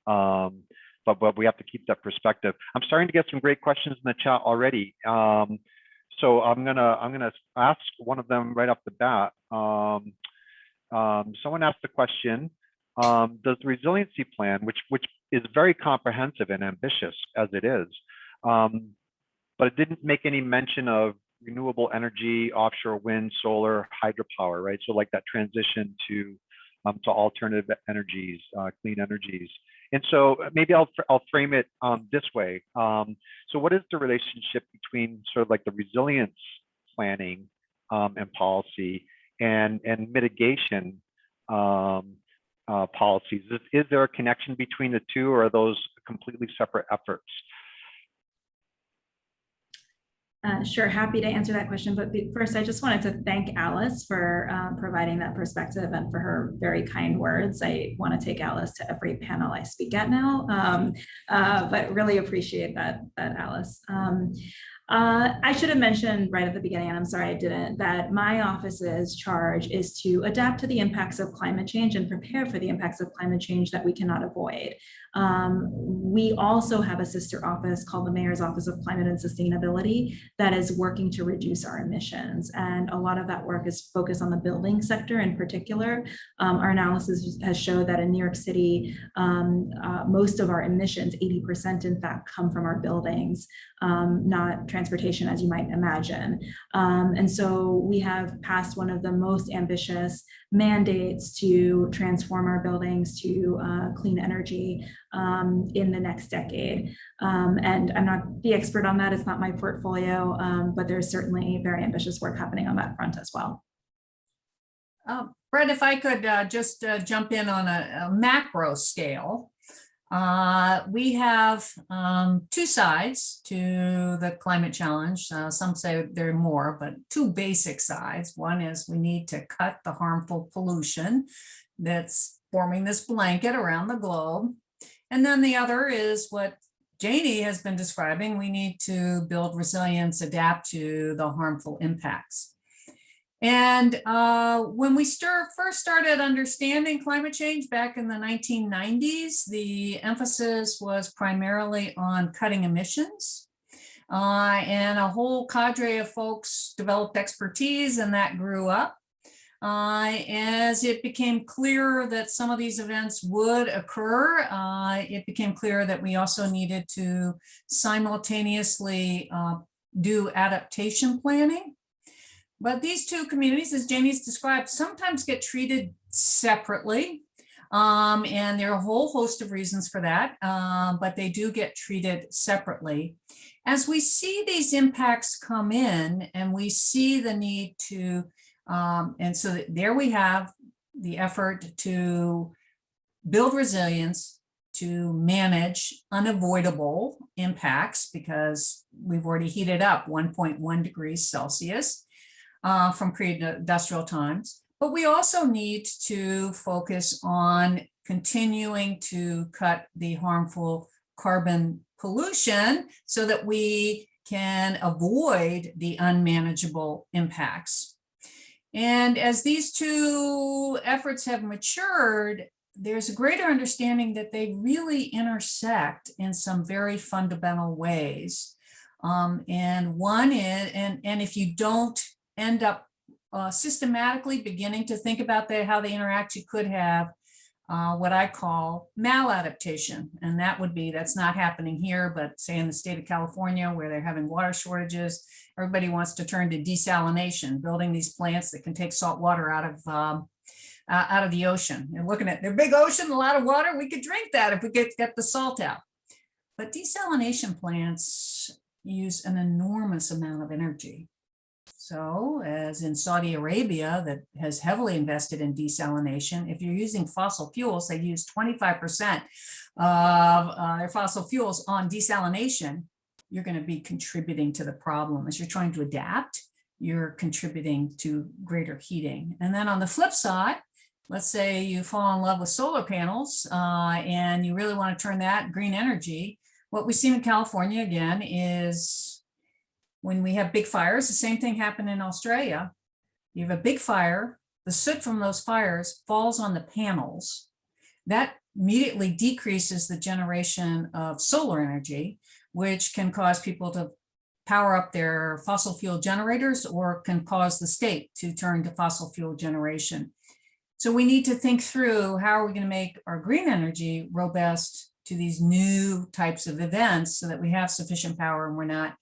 But we have to keep that perspective. I'm starting to get some great questions in the chat already. So I'm gonna ask one of them right off the bat. Someone asked the question: does the resiliency plan, which is very comprehensive and ambitious as it is, but it didn't make any mention of renewable energy, offshore wind, solar, hydropower, right? So like that transition to alternative energies, clean energies. And so maybe I'll frame it this way. So what is the relationship between sort of like the resilience planning and policy and mitigation policies? Is there a connection between the two, or are those completely separate efforts? Sure, happy to answer that question. But first, I just wanted to thank Alice for providing that perspective and for her very kind words. I want to take Alice to every panel I speak at now, but really appreciate that, Alice. I should have mentioned right at the beginning, and I'm sorry I didn't, that my office's charge is to adapt to the impacts of climate change and prepare for the impacts of climate change that we cannot avoid. We also have a sister office called the Mayor's Office of Climate and Sustainability that is working to reduce our emissions. And a lot of that work is focused on the building sector in particular. Our analysis has showed that in New York City, most of our emissions, 80% in fact, come from our buildings, not transportation as you might imagine. And so we have passed one of the most ambitious mandates to transform our buildings to clean energy in the next decade. And I'm not the expert on that, it's not my portfolio, but there's certainly very ambitious work happening on that front as well. Brett, if I could just jump in on a macro scale. We have two sides to the climate challenge. Some say there are more, but two basic sides. One is we need to cut the harmful pollution that's forming this blanket around the globe. And then the other is what Jainey has been describing. We need to build resilience, adapt to the harmful impacts. And when we first started understanding climate change back in the 1990s, the emphasis was primarily on cutting emissions. And a whole cadre of folks developed expertise, and that grew up. As it became clear that some of these events would occur, it became clear that we also needed to simultaneously do adaptation planning. But these two communities, as Jainey's described, sometimes get treated separately. And there are a whole host of reasons for that, but they do get treated separately. As we see these impacts come in and we see the need to, and so there we have the effort to build resilience, to manage unavoidable impacts, because we've already heated up 1.1 degrees Celsius. From pre-industrial times, but we also need to focus on continuing to cut the harmful carbon pollution so that we can avoid the unmanageable impacts. And as these two efforts have matured, there's a greater understanding that they really intersect in some very fundamental ways. And one is, and if you don't end up systematically beginning to think about how they interact, you could have what I call maladaptation. And that would be, that's not happening here, but say in the state of California where they're having water shortages, everybody wants to turn to desalination, building these plants that can take salt water out of the ocean. You're looking at their big ocean, a lot of water, we could drink that if we get the salt out. But desalination plants use an enormous amount of energy. So as in Saudi Arabia, that has heavily invested in desalination, if you're using fossil fuels, they use 25% of their fossil fuels on desalination, you're going to be contributing to the problem. As you're trying to adapt, you're contributing to greater heating. And then on the flip side, let's say you fall in love with solar panels and you really want to turn that green energy. What we see in California again is when we have big fires, the same thing happened in Australia. You have a big fire, the soot from those fires falls on the panels. That immediately decreases the generation of solar energy, which can cause people to power up their fossil fuel generators or can cause the state to turn to fossil fuel generation. So we need to think through how are we going to make our green energy robust to these new types of events so that we have sufficient power and we're not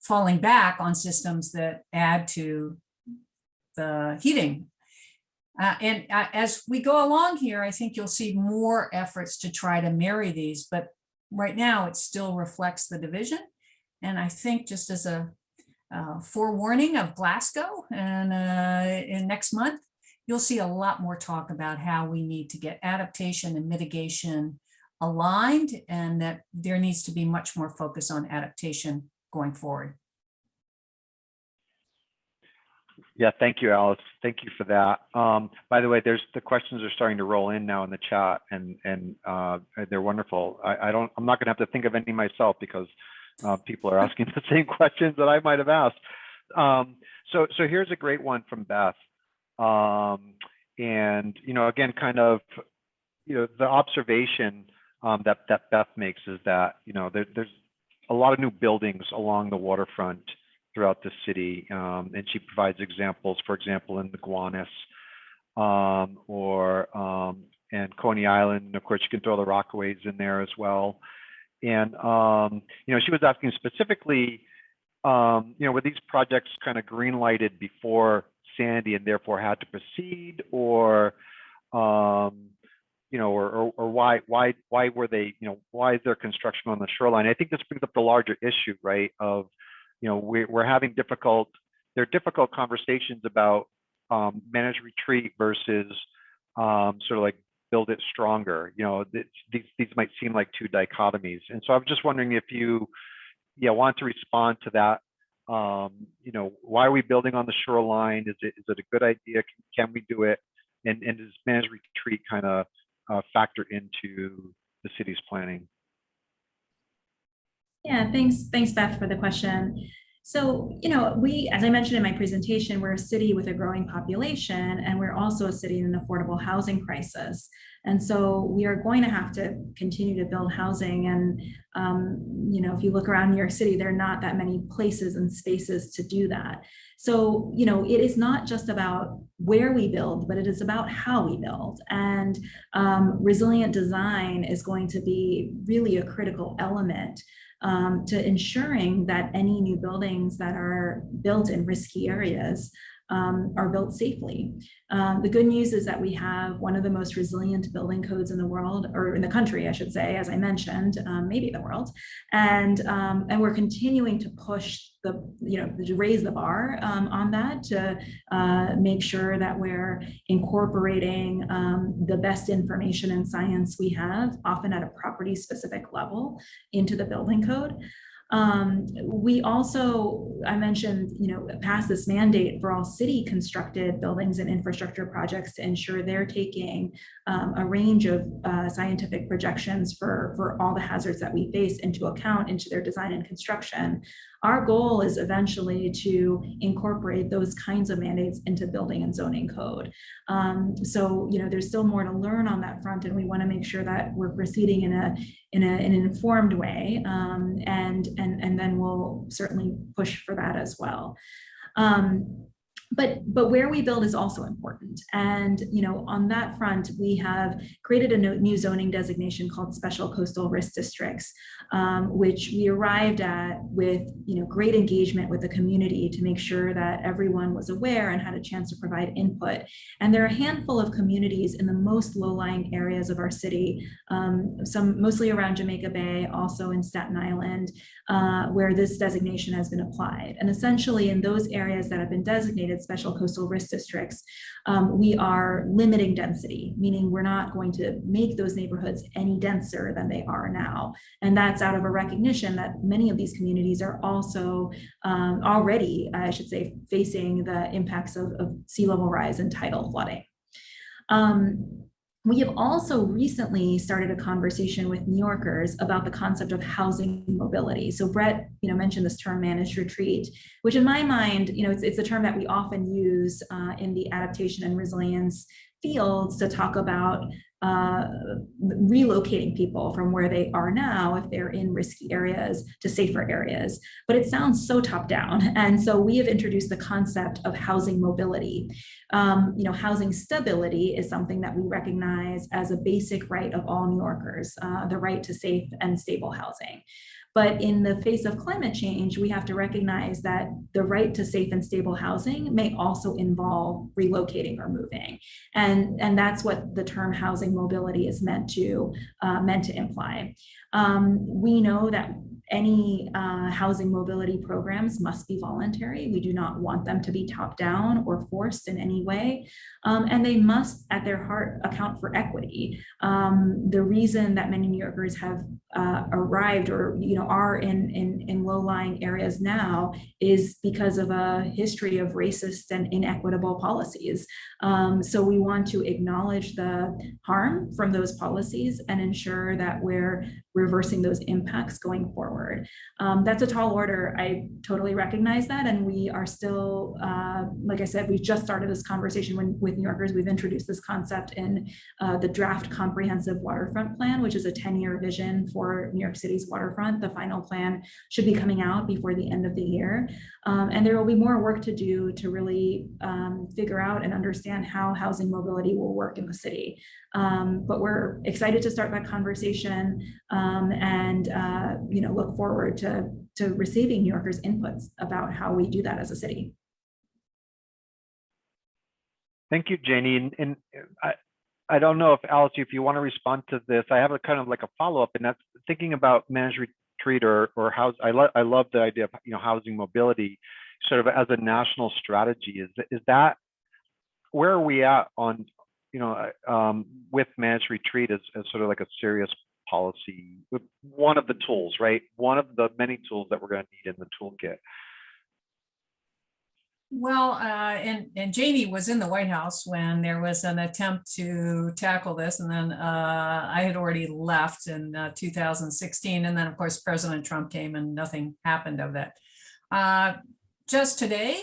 falling back on systems that add to the heating. As we go along here, I think you'll see more efforts to try to marry these, but right now it still reflects the division. And I think just as a forewarning of Glasgow and in next month, you'll see a lot more talk about how we need to get adaptation and mitigation aligned and that there needs to be much more focus on adaptation going forward. Yeah, thank you, Alice. Thank you for that. By the way, the questions are starting to roll in now in the chat, and they're wonderful. I'm not going to have to think of any myself because people are asking the same questions that I might have asked. So here's a great one from Beth. And again, kind of the observation that Beth makes is that there's a lot of new buildings along the waterfront throughout the city, and she provides examples, for example, in the Gowanus and Coney Island. Of course, you can throw the Rockaways in there as well. And she was asking specifically, were these projects kind of green lighted before Sandy and therefore had to proceed, or or why were they, why is there construction on the shoreline? I think this brings up the larger issue, right, of we're having difficult conversations about managed retreat versus sort of like build it stronger. These might seem like two dichotomies, and so I'm just wondering if you want to respond to that. Why are we building on the shoreline? Is it a good idea? Can we do it? And does managed retreat kind of factor into the city's planning? Yeah, thanks, Beth, for the question. So, as I mentioned in my presentation, we're a city with a growing population, and we're also a city in an affordable housing crisis. And so we are going to have to continue to build housing. And, if you look around New York City, there are not that many places and spaces to do that. So, it is not just about where we build, but it is about how we build. And resilient design is going to be really a critical element to ensuring that any new buildings that are built in risky areas are built safely. The good news is that we have one of the most resilient building codes in the world, or in the country, I should say, as I mentioned, maybe the world, and we're continuing to push to raise the bar on that, to make sure that we're incorporating the best information and science we have, often at a property specific level, into the building code. We also, I mentioned, passed this mandate for all city constructed buildings and infrastructure projects to ensure they're taking a range of scientific projections for all the hazards that we face into account into their design and construction. Our goal is eventually to incorporate those kinds of mandates into building and zoning code. So, there's still more to learn on that front, and we want to make sure that we're proceeding in an informed way, and then we'll certainly push for that as well. But where we build is also important. And, on that front, we have created a new zoning designation called Special Coastal Risk Districts, which we arrived at with, great engagement with the community to make sure that everyone was aware and had a chance to provide input. And there are a handful of communities in the most low-lying areas of our city, some mostly around Jamaica Bay, also in Staten Island, where this designation has been applied. And essentially in those areas that have been designated special coastal risk districts, we are limiting density, meaning we're not going to make those neighborhoods any denser than they are now. And that's out of a recognition that many of these communities are also already, I should say, facing the impacts of sea level rise and tidal flooding. We have also recently started a conversation with New Yorkers about the concept of housing mobility. So Brett, mentioned this term managed retreat, which in my mind, it's a term that we often use in the adaptation and resilience fields to talk about relocating people from where they are now, if they're in risky areas, to safer areas. But it sounds so top down. And so we have introduced the concept of housing mobility. Housing stability is something that we recognize as a basic right of all New Yorkers, the right to safe and stable housing. But in the face of climate change, we have to recognize that the right to safe and stable housing may also involve relocating or moving. And that's what the term housing mobility is meant to imply. We know that any housing mobility programs must be voluntary. We do not want them to be top down or forced in any way. And they must, at their heart, account for equity. The reason that many New Yorkers have arrived or are in low-lying areas now is because of a history of racist and inequitable policies. So we want to acknowledge the harm from those policies and ensure that we're reversing those impacts going forward. That's a tall order. I totally recognize that. And we are still, like I said, we just started this conversation with New Yorkers. We've introduced this concept in the draft comprehensive waterfront plan, which is a 10-year vision for New York City's waterfront. The final plan should be coming out before the end of the year. And there will be more work to do to really figure out and understand how housing mobility will work in the city. But we're excited to start that conversation and look forward to receiving New Yorkers' inputs about how we do that as a city. Thank you, Jainey. And I don't know if Alice, if you want to respond to this, I have a kind of like a follow-up, and that's thinking about managed retreat or house. I love the idea of housing mobility sort of as a national strategy. Is that where are we at on with managed retreat as sort of like a serious policy, one of the tools, right? One of the many tools that we're going to need in the toolkit. Well, and Jainey was in the White House when there was an attempt to tackle this, and then I had already left in 2016, and then of course President Trump came and nothing happened of that. Just today,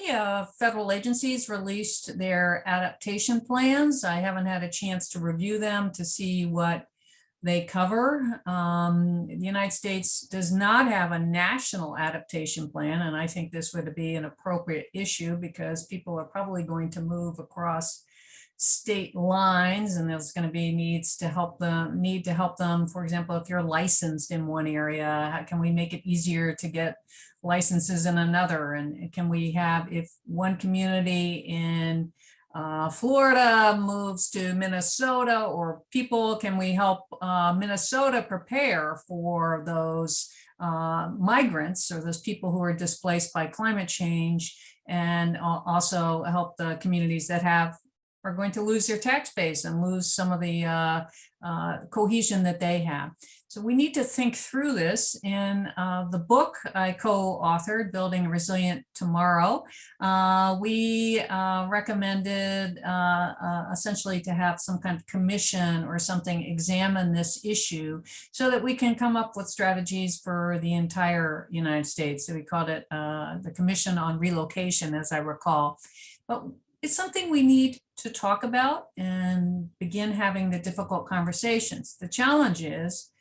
federal agencies released their adaptation plans. I haven't had a chance to review them to see what they cover. The United States does not have a national adaptation plan, and I think this would be an appropriate issue because people are probably going to move across state lines, and there's going to be need to help them. For example, if you're licensed in one area, how can we make it easier to get licenses in another? And can we have, if one community in Florida moves to Minnesota, or people, can we help Minnesota prepare for those migrants or those people who are displaced by climate change, and also help the communities that are going to lose their tax base and lose some of the cohesion that they have. So we need to think through this. In the book I co-authored, Building a Resilient Tomorrow, we recommended essentially to have some kind of commission or something examine this issue so that we can come up with strategies for the entire United States. So we called it the Commission on Relocation, as I recall. But it's something we need to talk about and begin having the difficult conversations. The challenge is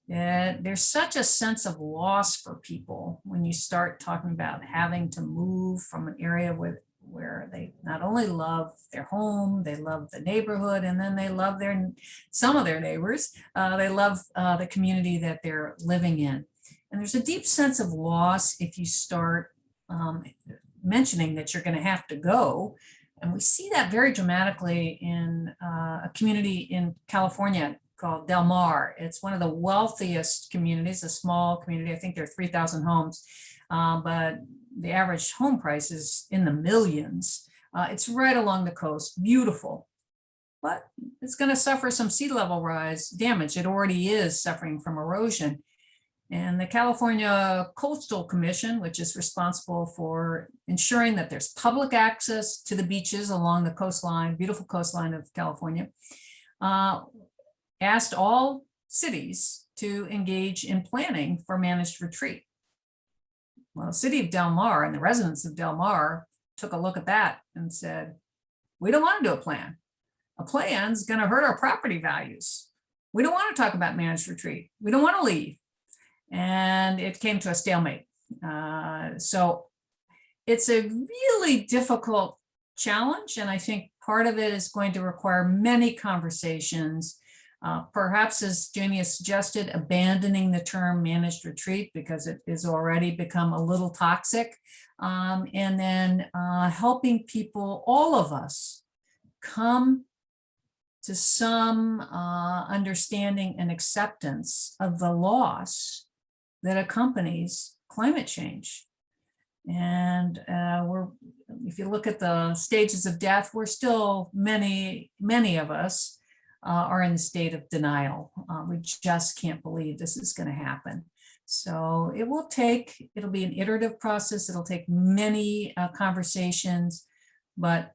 that there's such a sense of loss for people when you start talking about having to move from an area where they not only love their home, they love the neighborhood, and then they love some of their neighbors. They love the community that they're living in. And there's a deep sense of loss if you start mentioning that you're going to have to go. And we see that very dramatically in a community in California called Del Mar. It's one of the wealthiest communities, a small community. I think there are 3,000 homes, but the average home price is in the millions. It's right along the coast, beautiful, but it's going to suffer some sea level rise damage. It already is suffering from erosion. And the California Coastal Commission, which is responsible for ensuring that there's public access to the beaches along the coastline, beautiful coastline of California, asked all cities to engage in planning for managed retreat. Well, the city of Del Mar and the residents of Del Mar took a look at that and said, we don't want to do a plan. A plan's going to hurt our property values. We don't want to talk about managed retreat. We don't want to leave. And it came to a stalemate. So it's a really difficult challenge. And I think part of it is going to require many conversations, perhaps, as Jainey has suggested, abandoning the term managed retreat because it has already become a little toxic. And then helping people, all of us, come to some understanding and acceptance of the loss that accompanies climate change. And if you look at the stages of death, we're still, many of us are in the state of denial. We just can't believe this is going to happen. So it'll be an iterative process. It'll take many conversations, but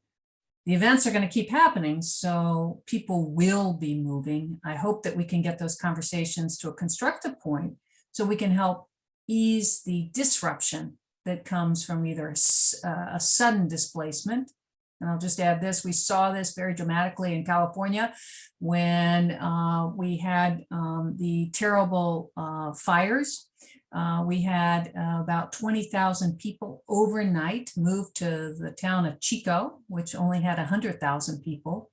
the events are going to keep happening. So people will be moving. I hope that we can get those conversations to a constructive point so we can help ease the disruption that comes from either a sudden displacement. And I'll just add this, we saw this very dramatically in California when we had the terrible fires. We had about 20,000 people overnight move to the town of Chico, which only had 100,000 people.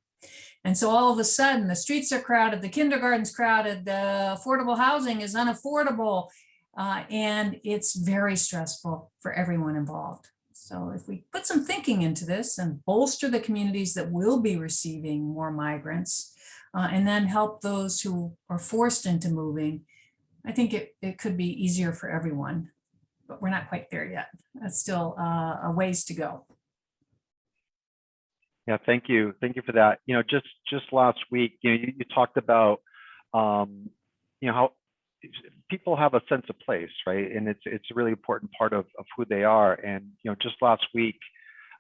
And so all of a sudden the streets are crowded, the kindergarten's crowded, the affordable housing is unaffordable, and it's very stressful for everyone involved. So if we put some thinking into this and bolster the communities that will be receiving more migrants, and then help those who are forced into moving, I think it could be easier for everyone, but we're not quite there yet. That's still a ways to go. Yeah, thank you. Thank you for that. You know, just last week, you talked about, how people have a sense of place, right? And it's a really important part of who they are. And, just last week,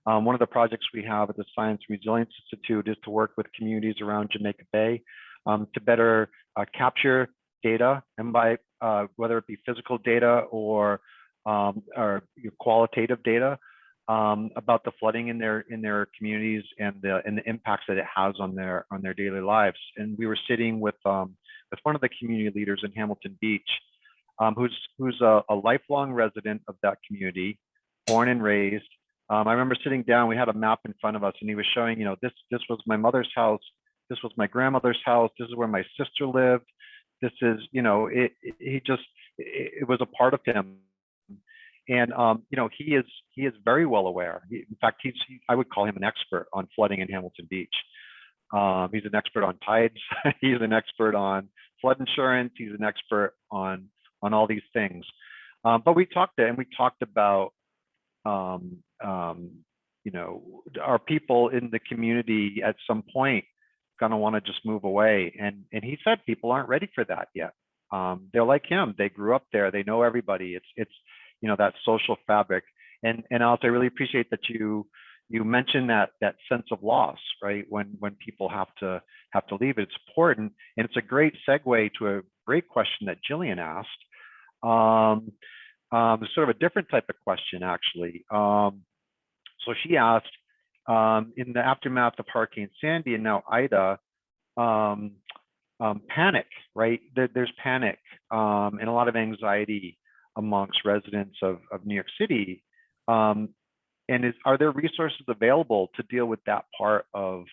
one of the projects we have at the Science and Resiliency Institute is to work with communities around Jamaica Bay to better capture data, and by whether it be physical data or qualitative data about the flooding in their communities and the impacts that it has on their daily lives. And we were sitting with one of the community leaders in Hamilton Beach, who's a lifelong resident of that community, born and raised. I remember sitting down, we had a map in front of us, and he was showing, this was my mother's house, this was my grandmother's house, this is where my sister lived. This is, it was a part of him. And, he is very well aware. In fact, I would call him an expert on flooding in Hamilton Beach. He's an expert on tides. He's an expert on flood insurance. He's an expert on all these things. But we talked about, our people in the community at some point going to want to just move away. And he said people aren't ready for that yet. They're like him. They grew up there. They know everybody. It's that social fabric. And Alice, I really appreciate that you mentioned that sense of loss, right? When people have to leave, it's important. And it's a great segue to a great question that Jillian asked. Sort of a different type of question, actually. So she asked, in the aftermath of Hurricane Sandy and now Ida, panic, right? There's panic and a lot of anxiety amongst residents of New York City. And are there resources available to deal with that part of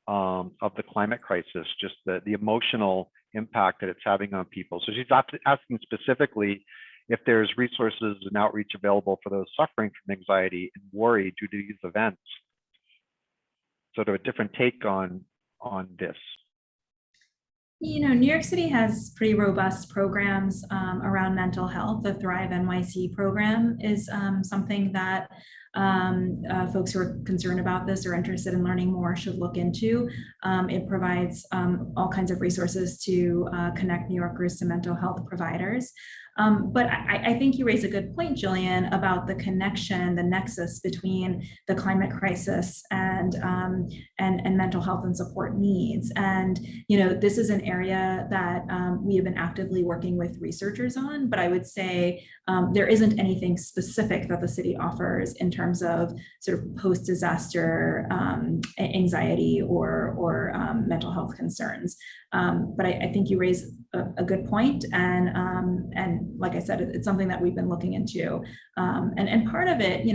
the climate crisis, just the emotional impact that it's having on people? So she's asking specifically if there's resources and outreach available for those suffering from anxiety and worry due to these events. Sort of a different take on this. New York City has pretty robust programs around mental health. The Thrive NYC program is something that folks who are concerned about this or interested in learning more should look into. It provides all kinds of resources to connect New Yorkers to mental health providers. But I think you raise a good point, Jillian, about the connection, the nexus between the climate crisis and mental health and support needs. And this is an area that we have been actively working with researchers on. But I would say there isn't anything specific that the city offers in terms of sort of post-disaster anxiety or mental health concerns. But I think you raise a good point, and like I said, it's something that we've been looking into. And part of it,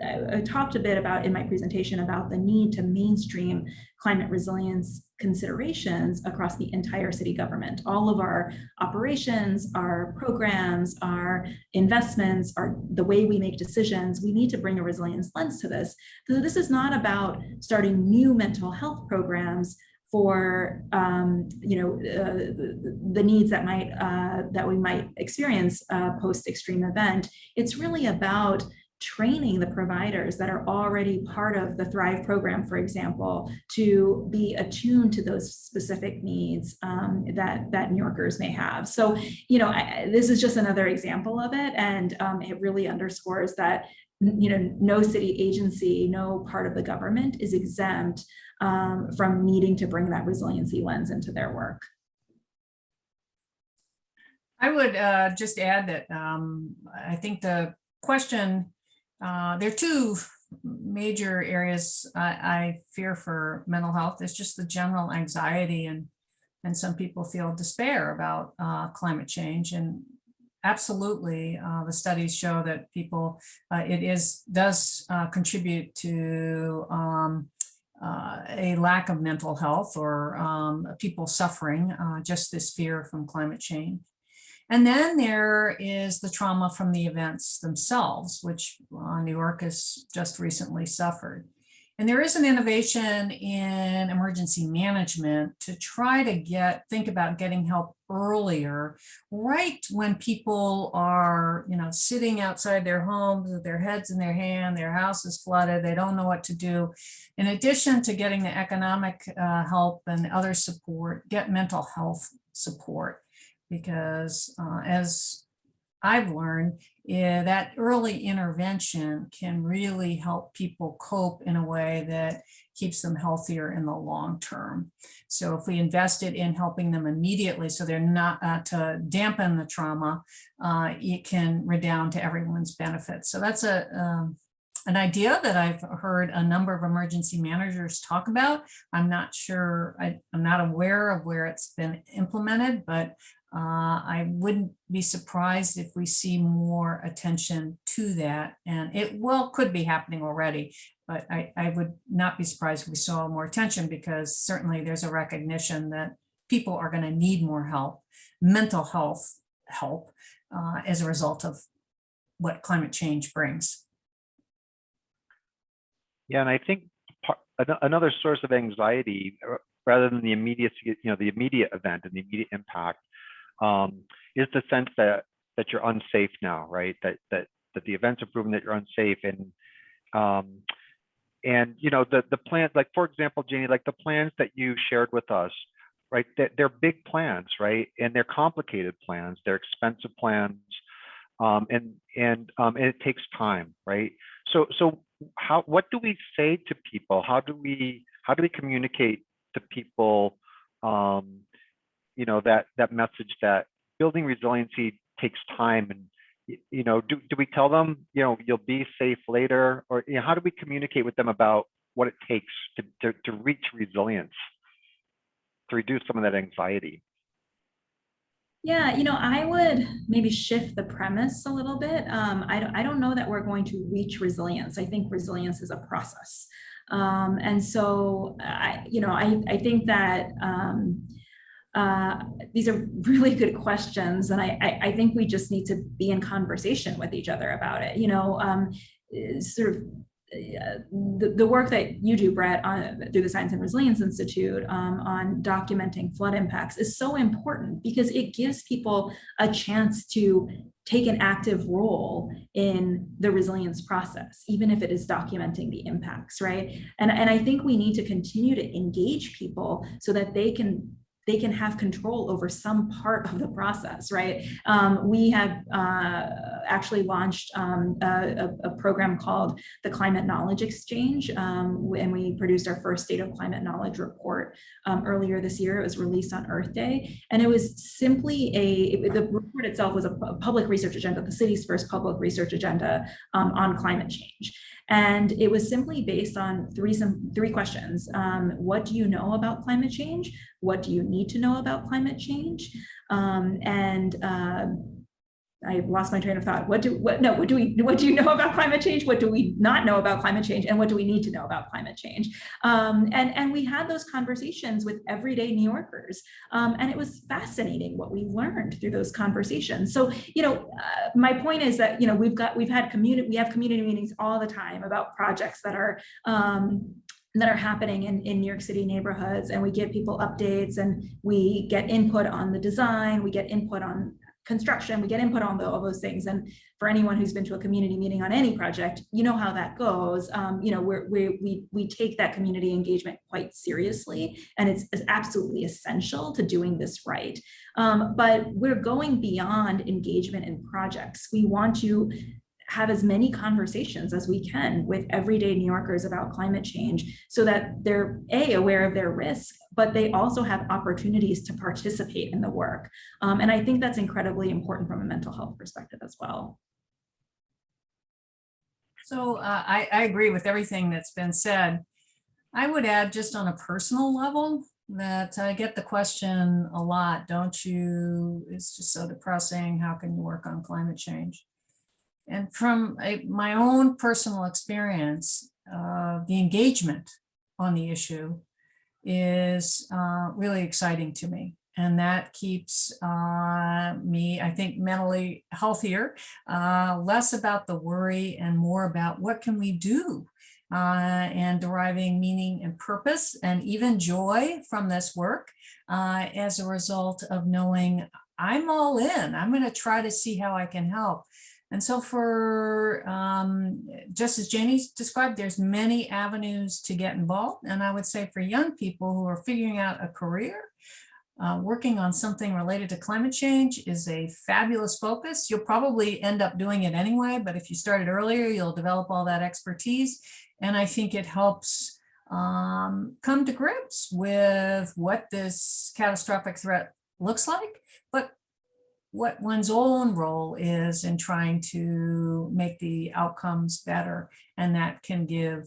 I talked a bit about in my presentation about the need to mainstream climate resilience considerations across the entire city government. All of our operations, our programs, our investments, the way we make decisions, we need to bring a resilience lens to this. So this is not about starting new mental health programs for the needs that we might experience post extreme event. It's really about training the providers that are already part of the Thrive program, for example, to be attuned to those specific needs that New Yorkers may have. So, this is just another example of it, and it really underscores that no city agency, no part of the government is exempt from needing to bring that resiliency lens into their work. I would just add that I think the question, there are two major areas I fear for mental health. It's just the general anxiety, and some people feel despair about climate change. And absolutely, the studies show that people, does contribute to a lack of mental health, or people suffering just this fear from climate change. And then there is the trauma from the events themselves, which New York has just recently suffered. And there is an innovation in emergency management to try to think about getting help earlier, right when people are, sitting outside their homes with their heads in their hand, their house is flooded, they don't know what to do. In addition to getting the economic help and other support, get mental health support. Because as I've learned, that early intervention can really help people cope in a way that keeps them healthier in the long term. So if we invested in helping them immediately, so they're not to dampen the trauma, it can redound to everyone's benefit. So that's an idea that I've heard a number of emergency managers talk about. I'm not sure, I'm not aware of where it's been implemented, but I wouldn't be surprised if we see more attention to that. And it could be happening already, but I would not be surprised if we saw more attention, because certainly there's a recognition that people are going to need more help, mental health help, as a result of what climate change brings. Yeah, and I think another source of anxiety, rather than the immediacy, the immediate event and the immediate impact, is the sense that you're unsafe now, right? That the events have proven that you're unsafe, and the plans, like for example, Jainey, like the plans that you shared with us, right? They're big plans, right? And they're complicated plans, they're expensive plans, and it takes time, right? So what do we say to people? How do we communicate to people? That message that building resiliency takes time, and do we tell them you'll be safe later, or how do we communicate with them about what it takes to reach resilience, to reduce some of that anxiety? Yeah, I would maybe shift the premise a little bit. I don't know that we're going to reach resilience. I think resilience is a process, and so I think that. These are really good questions, and I think we just need to be in conversation with each other about it. The work that you do, Brett, through the Science and Resiliency Institute on documenting flood impacts is so important, because it gives people a chance to take an active role in the resilience process, even if it is documenting the impacts, right? And I think we need to continue to engage people so that they can have control over some part of the process, right? We have actually launched a program called the Climate Knowledge Exchange, and we produced our first State of Climate Knowledge report earlier this year. It was released on Earth Day, and it was simply the report itself was a public research agenda, the city's first public research agenda on climate change. And it was simply based on three questions. What do you know about climate change? What do you need to know about climate change? I lost my train of thought. What do you know about climate change? What do we not know about climate change? And what do we need to know about climate change? And we had those conversations with everyday New Yorkers. And it was fascinating what we learned through those conversations. So, my point is that, we have community meetings all the time about projects that are that are happening in New York City neighborhoods, and we give people updates, and we get input on the design, we get input on construction, we get input on all those things. And for anyone who's been to a community meeting on any project, you know how that goes. We take that community engagement quite seriously, and it's absolutely essential to doing this right. But we're going beyond engagement in projects. We want to have as many conversations as we can with everyday New Yorkers about climate change, so that they're aware of their risk, but they also have opportunities to participate in the work. And I think that's incredibly important from a mental health perspective as well. So I agree with everything that's been said. I would add, just on a personal level, that I get the question a lot, don't you? It's just so depressing. How can you work on climate change? And from my own personal experience, the engagement on the issue is really exciting to me. And that keeps me, I think, mentally healthier, less about the worry and more about what can we do, and deriving meaning and purpose and even joy from this work as a result of knowing I'm all in. I'm going to try to see how I can help. And so for, just as Jainey described, there's many avenues to get involved. And I would say for young people who are figuring out a career, working on something related to climate change is a fabulous focus. You'll probably end up doing it anyway, but if you started earlier, you'll develop all that expertise. And I think it helps come to grips with what this catastrophic threat looks like, but what one's own role is in trying to make the outcomes better. And that can give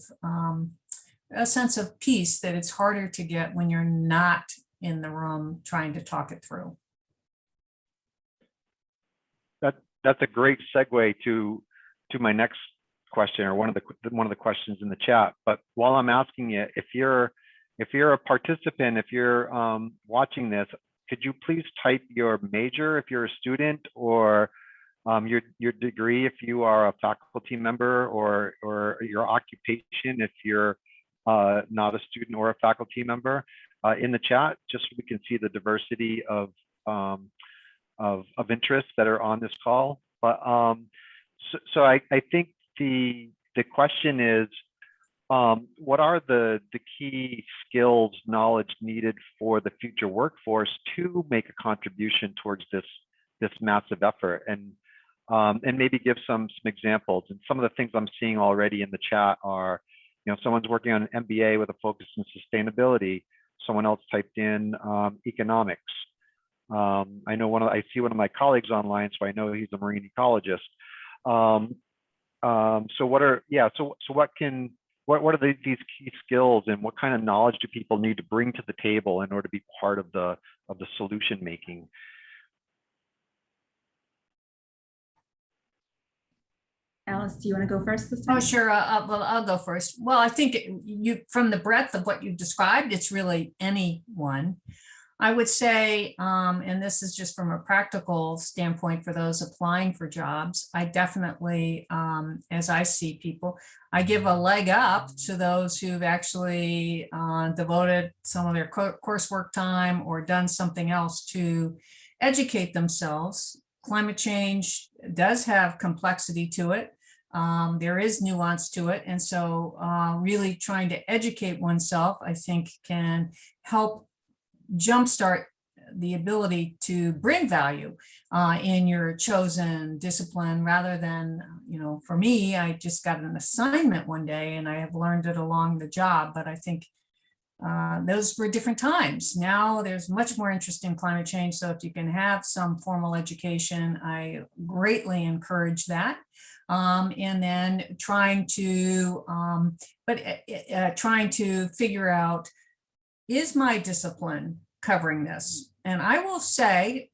a sense of peace that it's harder to get when you're not in the room trying to talk it through. That's a great segue to my next question, or one of the questions in the chat. But while I'm asking you, if you're a participant, if you're watching this, could you please type your major if you're a student, or your degree if you are a faculty member, or your occupation if you're not a student or a faculty member, in the chat, just so we can see the diversity of interests that are on this call. But so I think the question is, what are the key skills, knowledge needed for the future workforce to make a contribution towards this massive effort, and maybe give some examples. And some of the things I'm seeing already in the chat are, someone's working on an MBA with a focus on sustainability. Someone else typed in economics. I see one of my colleagues online, so I know he's a marine ecologist. So what are these key skills, and what kind of knowledge do people need to bring to the table in order to be part of the solution making? Alice, do you want to go first this time? Oh, sure. I'll go first. Well, I think from the breadth of what you've described, it's really anyone. I would say, and this is just from a practical standpoint for those applying for jobs, I definitely, as I see people, I give a leg up to those who've actually devoted some of their coursework time or done something else to educate themselves. Climate change does have complexity to it. There is nuance to it. And so really trying to educate oneself, I think, can help jumpstart the ability to bring value in your chosen discipline, rather than, for me, I just got an assignment one day and I have learned it along the job. But I think those were different times. Now there's much more interest in climate change. So if you can have some formal education, I greatly encourage that. And then trying to figure out, is my discipline covering this? And I will say,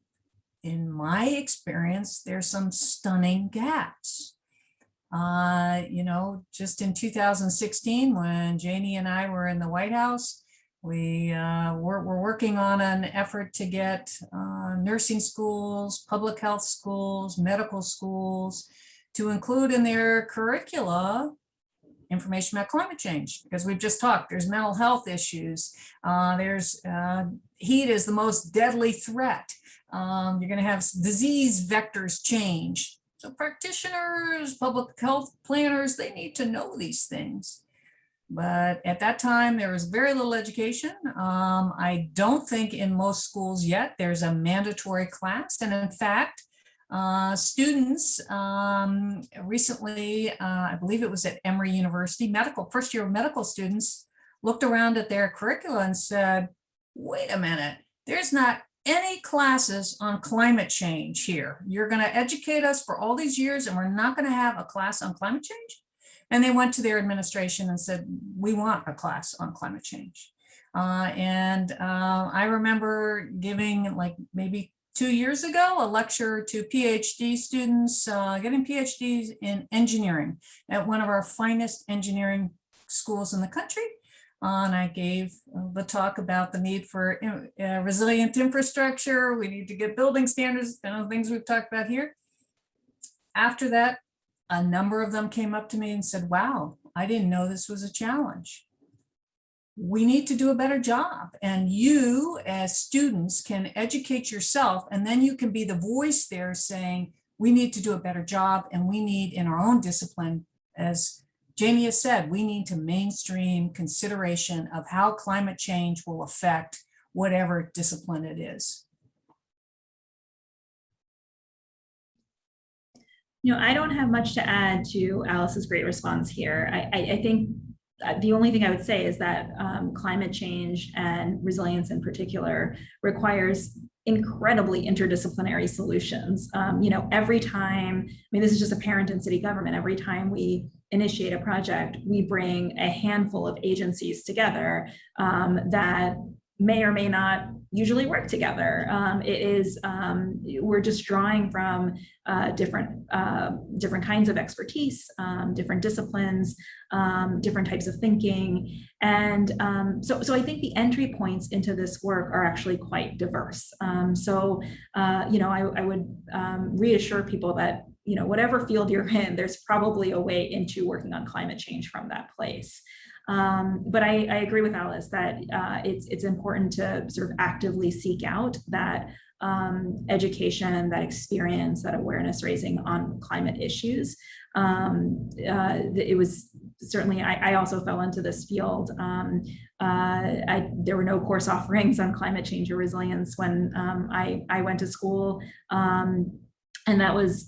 in my experience, there's some stunning gaps. Just in 2016, when Jainey and I were in the White House, we were working on an effort to get nursing schools, public health schools, medical schools to include in their curricula information about climate change, because we've just talked, there's mental health issues. There's heat is the most deadly threat. You're going to have disease vectors change. So practitioners, public health planners, they need to know these things. But at that time, there was very little education. I don't think in most schools yet there's a mandatory class. And in fact, students recently, I believe it was at Emory University, first year medical students looked around at their curricula and said, wait a minute, there's not any classes on climate change here. You're going to educate us for all these years and we're not going to have a class on climate change? And they went to their administration and said, we want a class on climate change. I remember giving, like maybe 2 years ago, a lecture to PhD students getting PhDs in engineering at one of our finest engineering schools in the country. And I gave the talk about the need for resilient infrastructure. We need to get building standards, things we've talked about here. After that, a number of them came up to me and said, wow, I didn't know this was a challenge. We need to do a better job. And you as students can educate yourself, and then you can be the voice there saying, we need to do a better job, and we need in our own discipline, as Jainey has said, we need to mainstream consideration of how climate change will affect whatever discipline it is. I don't have much to add to Alice's great response here. I think the only thing I would say is that climate change and resilience in particular requires incredibly interdisciplinary solutions. Every time, this is just apparent in city government, every time we initiate a project, we bring a handful of agencies together that may or may not usually work together. We're just drawing from different kinds of expertise, different disciplines, different types of thinking. And so I think the entry points into this work are actually quite diverse. I would reassure people that, whatever field you're in, there's probably a way into working on climate change from that place. But I agree with Alice that it's important to sort of actively seek out that education, that experience, that awareness raising on climate issues. It was certainly, I also fell into this field. There were no course offerings on climate change or resilience when I went to school. And that was,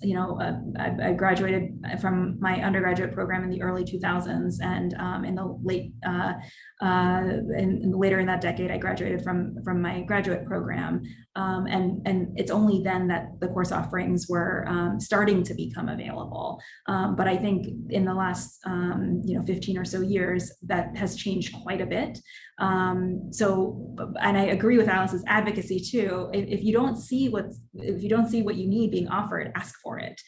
I graduated from my undergraduate program in the early 2000s, and in the late, later in that decade, I graduated from my graduate program. And it's only then that the course offerings were starting to become available. But I think in the last 15 or so years, that has changed quite a bit. And I agree with Alice's advocacy too. If you don't see what you need being offered, ask for it.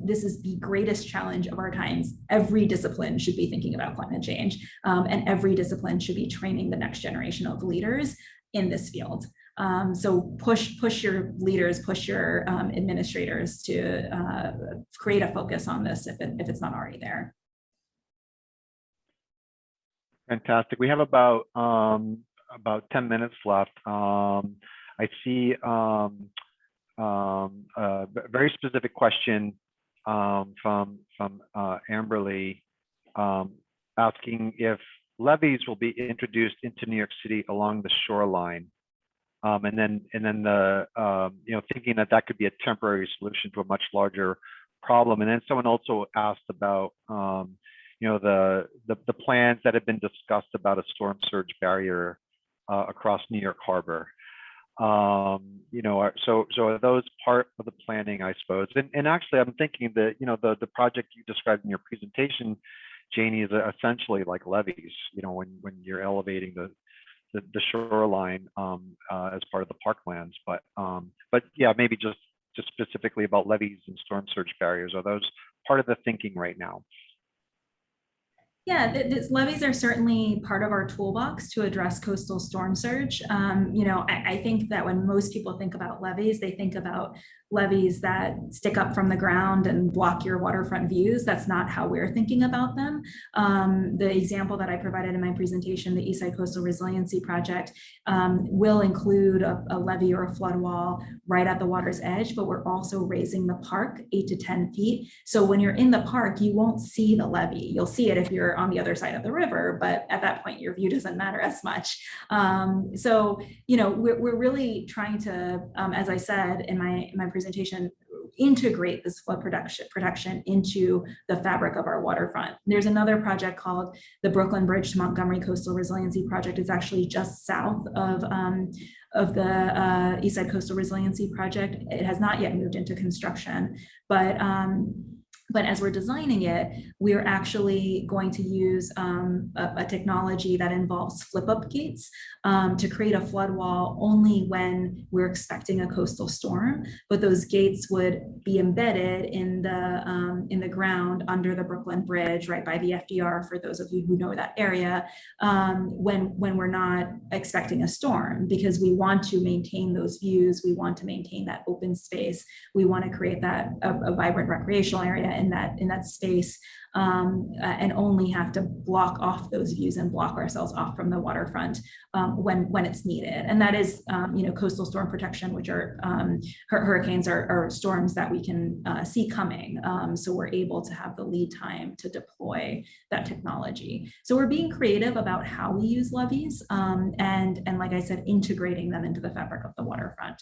This is the greatest challenge of our times. Every discipline should be thinking about climate change, and every discipline should be training the next generation of leaders in this field. So push your leaders, push your administrators to create a focus on this if it's not already there. Fantastic. We have about 10 minutes left. I see a very specific question from Amberly asking if levees will be introduced into New York City along the shoreline, and then the thinking that could be a temporary solution to a much larger problem. And then someone also asked about the plans that have been discussed about a storm surge barrier across New York Harbor. So are those part of the planning, I suppose? And actually, I'm thinking that the project you described in your presentation, Jainey, is essentially like levees. When you're elevating the shoreline as part of the parklands. But yeah, maybe just specifically about levees and storm surge barriers. Are those part of the thinking right now? Yeah, levees are certainly part of our toolbox to address coastal storm surge. I think that when most people think about levees, they think about levees that stick up from the ground and block your waterfront views. That's not how we're thinking about them. The example that I provided in my presentation, the Eastside Coastal Resiliency Project, will include a levee or a flood wall right at the water's edge, but we're also raising the park 8 to 10 feet. So when you're in the park, you won't see the levee. You'll see it if you're on the other side of the river, but at that point, your view doesn't matter as much. We're really trying to, as I said in my presentation, integrate this flood protection into the fabric of our waterfront. There's another project called the Brooklyn Bridge to Montgomery Coastal Resiliency Project. It's actually just south of the Eastside Coastal Resiliency Project. It has not yet moved into construction, but as we're designing it, we're actually going to use a technology that involves flip-up gates to create a flood wall only when we're expecting a coastal storm. But those gates would be embedded in the ground under the Brooklyn Bridge, right by the FDR, for those of you who know that area, when we're not expecting a storm, because we want to maintain those views, we want to maintain that open space, we want to create that a vibrant recreational area in that space, and only have to block off those views and block ourselves off from the waterfront when it's needed. And that is, coastal storm protection, which are hurricanes are storms that we can see coming. So we're able to have the lead time to deploy that technology. So we're being creative about how we use levees, and like I said, integrating them into the fabric of the waterfront.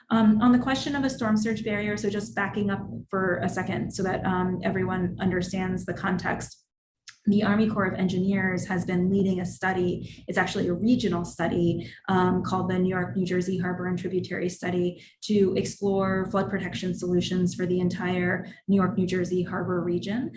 On the question of a storm surge barrier, so just backing up for a second so that everyone understands the context. The Army Corps of Engineers has been leading a study. It's actually a regional study called the New York, New Jersey Harbor and Tributary Study to explore flood protection solutions for the entire New York, New Jersey harbor region.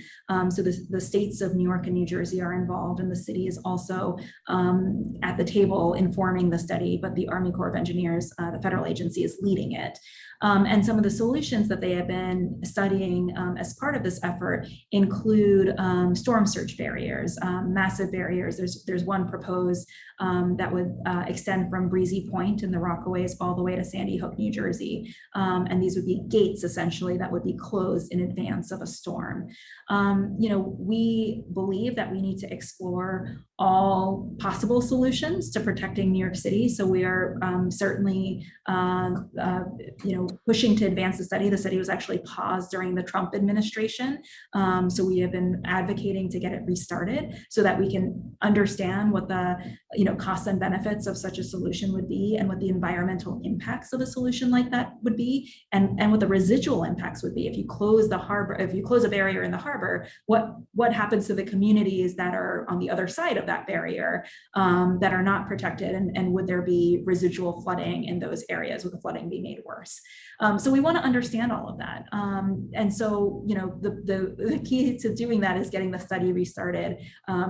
So the states of New York and New Jersey are involved, and the city is also at the table informing the study, but the Army Corps of Engineers, the federal agency, is leading it. And some of the solutions that they have been studying as part of this effort include storm surge barriers, massive barriers. There's one proposed that would extend from Breezy Point in the Rockaways all the way to Sandy Hook, New Jersey. And these would be gates essentially that would be closed in advance of a storm. We believe that we need to explore all possible solutions to protecting New York City. So we are certainly, pushing to advance the study. The study was actually paused during the Trump administration. So we have been advocating to get it restarted so that we can understand what the costs and benefits of such a solution would be, and what the environmental impacts of a solution like that would be, and what the residual impacts would be. If you close the harbor, if you close a barrier in the harbor, what happens to the communities that are on the other side of that barrier that are not protected, and would there be residual flooding in those areas? Would the flooding be made worse? So we want to understand all of that. And so, the key to doing that is getting the study restarted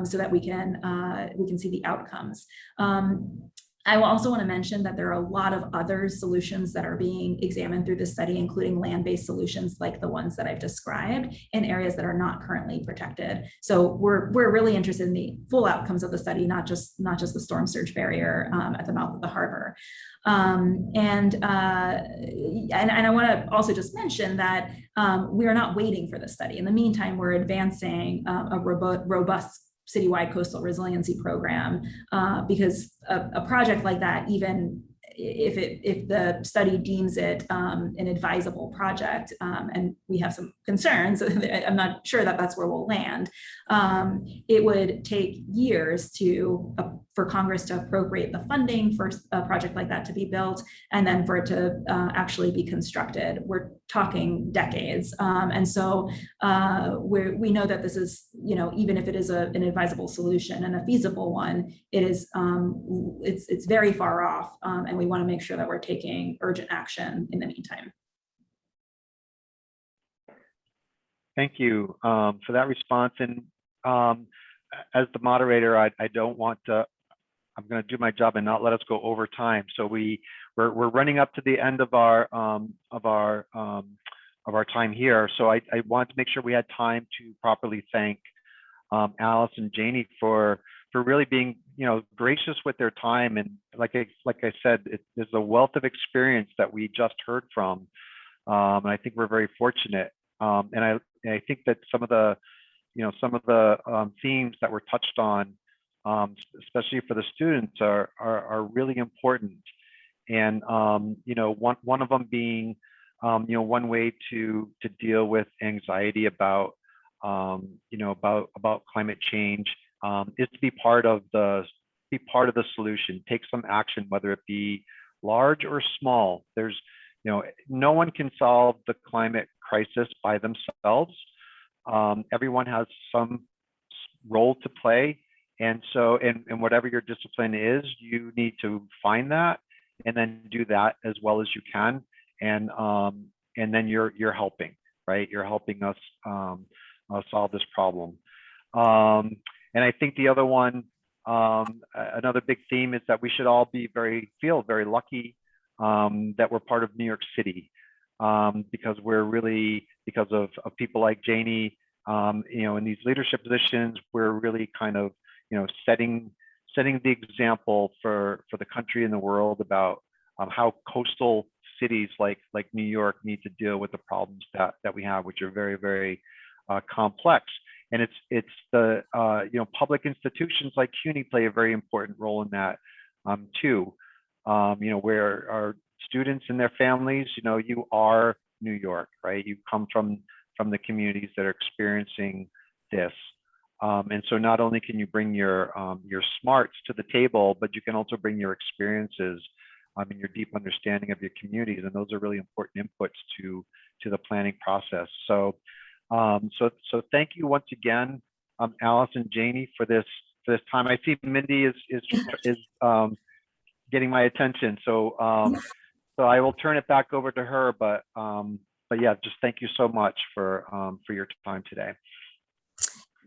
so that we can see the outcomes. I also want to mention that there are a lot of other solutions that are being examined through this study, including land-based solutions like the ones that I've described in areas that are not currently protected. So we're really interested in the full outcomes of the study, not just the storm surge barrier at the mouth of the harbor. And I want to also just mention that we are not waiting for the study. In the meantime, we're advancing a robust citywide coastal resiliency program because a project like that, even if the study deems it an advisable project, and we have some concerns, I'm not sure that that's where we'll land. It would take years for Congress to appropriate the funding for a project like that to be built, and then for it to actually be constructed. We're talking decades, and so we know that this is, even if it is an advisable solution and a feasible one, it is it's very far off, and we want to make sure that we're taking urgent action in the meantime. Thank you for that response. And as the moderator, I don't want to. I'm going to do my job and not let us go over time. So we're running up to the end of our time here. So I want to make sure we had time to properly thank Alice and Jainey for really being, gracious with their time. And like I said, there's a wealth of experience that we just heard from. And I think we're very fortunate. And I think that some of the themes that were touched on, especially for the students, are really important. And one of them being, one way to deal with anxiety about climate change is to be part of the solution. Take some action, whether it be large or small. There's no one can solve the climate crisis by themselves. Everyone has some role to play, and so and whatever your discipline is, you need to find that and then do that as well as you can, and then you're helping, right? You're helping us solve this problem. And I think the other one, another big theme is that we should all feel very lucky that we're part of New York City, because of people like Jainey, in these leadership positions. We're really kind of, setting the example for the country and the world about how coastal cities like New York need to deal with the problems that we have, which are very, very complex. And it's the public institutions like CUNY play a very important role in that too. Where our students and their families, you are New York, right? You come from the communities that are experiencing this. And so not only can you bring your smarts to the table, but you can also bring your experiences and your deep understanding of your communities. And those are really important inputs to the planning process. So thank you once again, Alice and Jainey, for this time. I see Mindy is getting my attention. So I will turn it back over to her. But yeah, just thank you so much for your time today.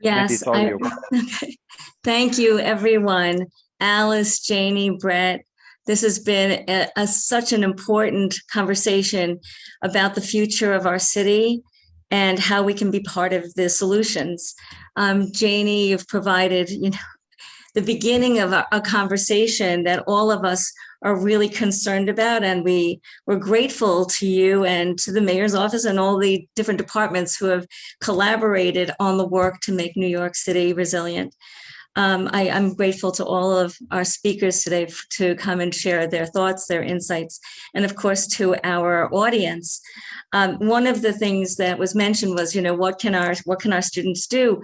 Yes, Mindy, thank you, everyone. Alice, Jainey, Brett. This has been such an important conversation about the future of our city and how we can be part of the solutions. Jainey, you've provided, the beginning of a conversation that all of us are really concerned about, and we're grateful to you and to the mayor's office and all the different departments who have collaborated on the work to make New York City resilient. I'm grateful to all of our speakers today to come and share their thoughts, their insights, and of course to our audience. One of the things that was mentioned was, what can our students do?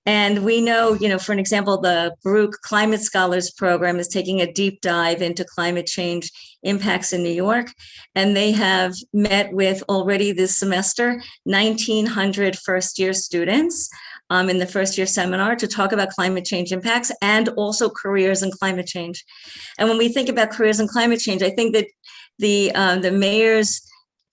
And we know, for an example, the Baruch Climate Scholars Program is taking a deep dive into climate change impacts in New York. And they have met with already this semester 1,900 first-year students in the first-year seminar to talk about climate change impacts and also careers in climate change. And when we think about careers in climate change, I think that the mayor's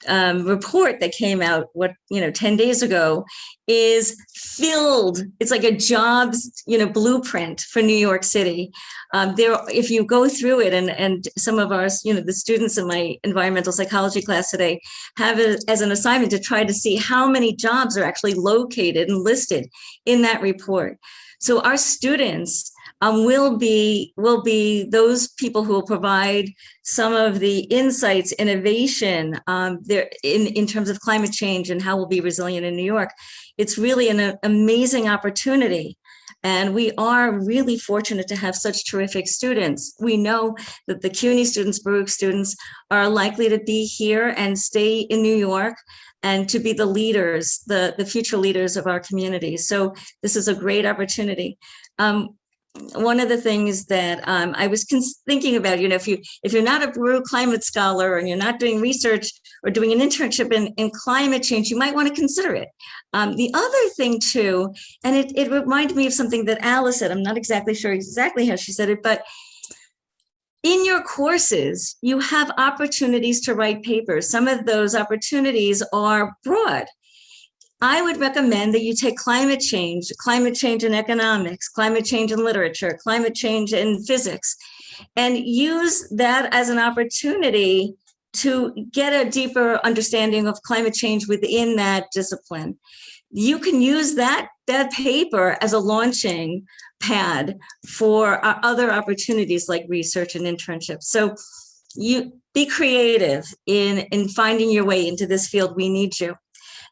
report that came out 10 days ago is filled. It's like a jobs blueprint for New York City. If you go through it, and some of our the students in my environmental psychology class today have it as an assignment to try to see how many jobs are actually located and listed in that report. So our students will be those people who will provide some of the insights, innovation there in terms of climate change and how we'll be resilient in New York. It's really an amazing opportunity. And we are really fortunate to have such terrific students. We know that the CUNY students, Baruch students, are likely to be here and stay in New York and to be the leaders, the future leaders of our community. So this is a great opportunity. One of the things that I was thinking about, if you're not a Baruch climate scholar and you're not doing research or doing an internship in climate change, you might want to consider it. The other thing too, and it reminded me of something that Alice said, I'm not exactly sure how she said it, but in your courses, you have opportunities to write papers. Some of those opportunities are broad. I would recommend that you take climate change in economics, climate change in literature, climate change in physics, and use that as an opportunity to get a deeper understanding of climate change within that discipline. you can use that paper as a launching pad for other opportunities like research and internships. So you be creative in finding your way into this field. We need you.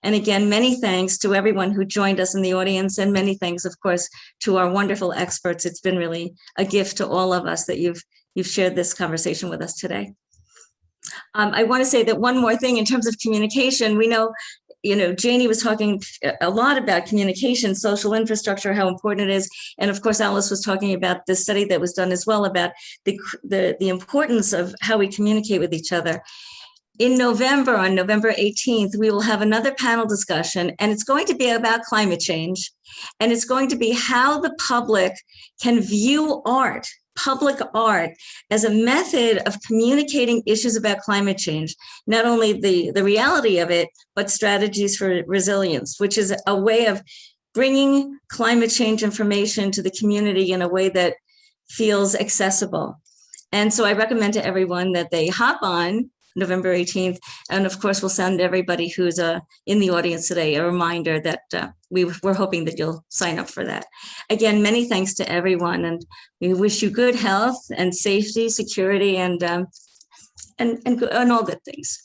And again, many thanks to everyone who joined us in the audience, and many thanks, of course, to our wonderful experts. It's been really a gift to all of us that you've shared this conversation with us today. I want to say that one more thing in terms of communication. We know, Jainey was talking a lot about communication, social infrastructure, how important it is. And of course, Alice was talking about the study that was done as well about the importance of how we communicate with each other. In November, on November 18th, we will have another panel discussion, and it's going to be about climate change. And it's going to be how the public can view art, public art, as a method of communicating issues about climate change, not only the reality of it, but strategies for resilience, which is a way of bringing climate change information to the community in a way that feels accessible. And so I recommend to everyone that they hop on November 18th. And of course, we'll send everybody who's in the audience today a reminder that we're hoping that you'll sign up for that. Again, many thanks to everyone, and we wish you good health and safety, security, and all good things.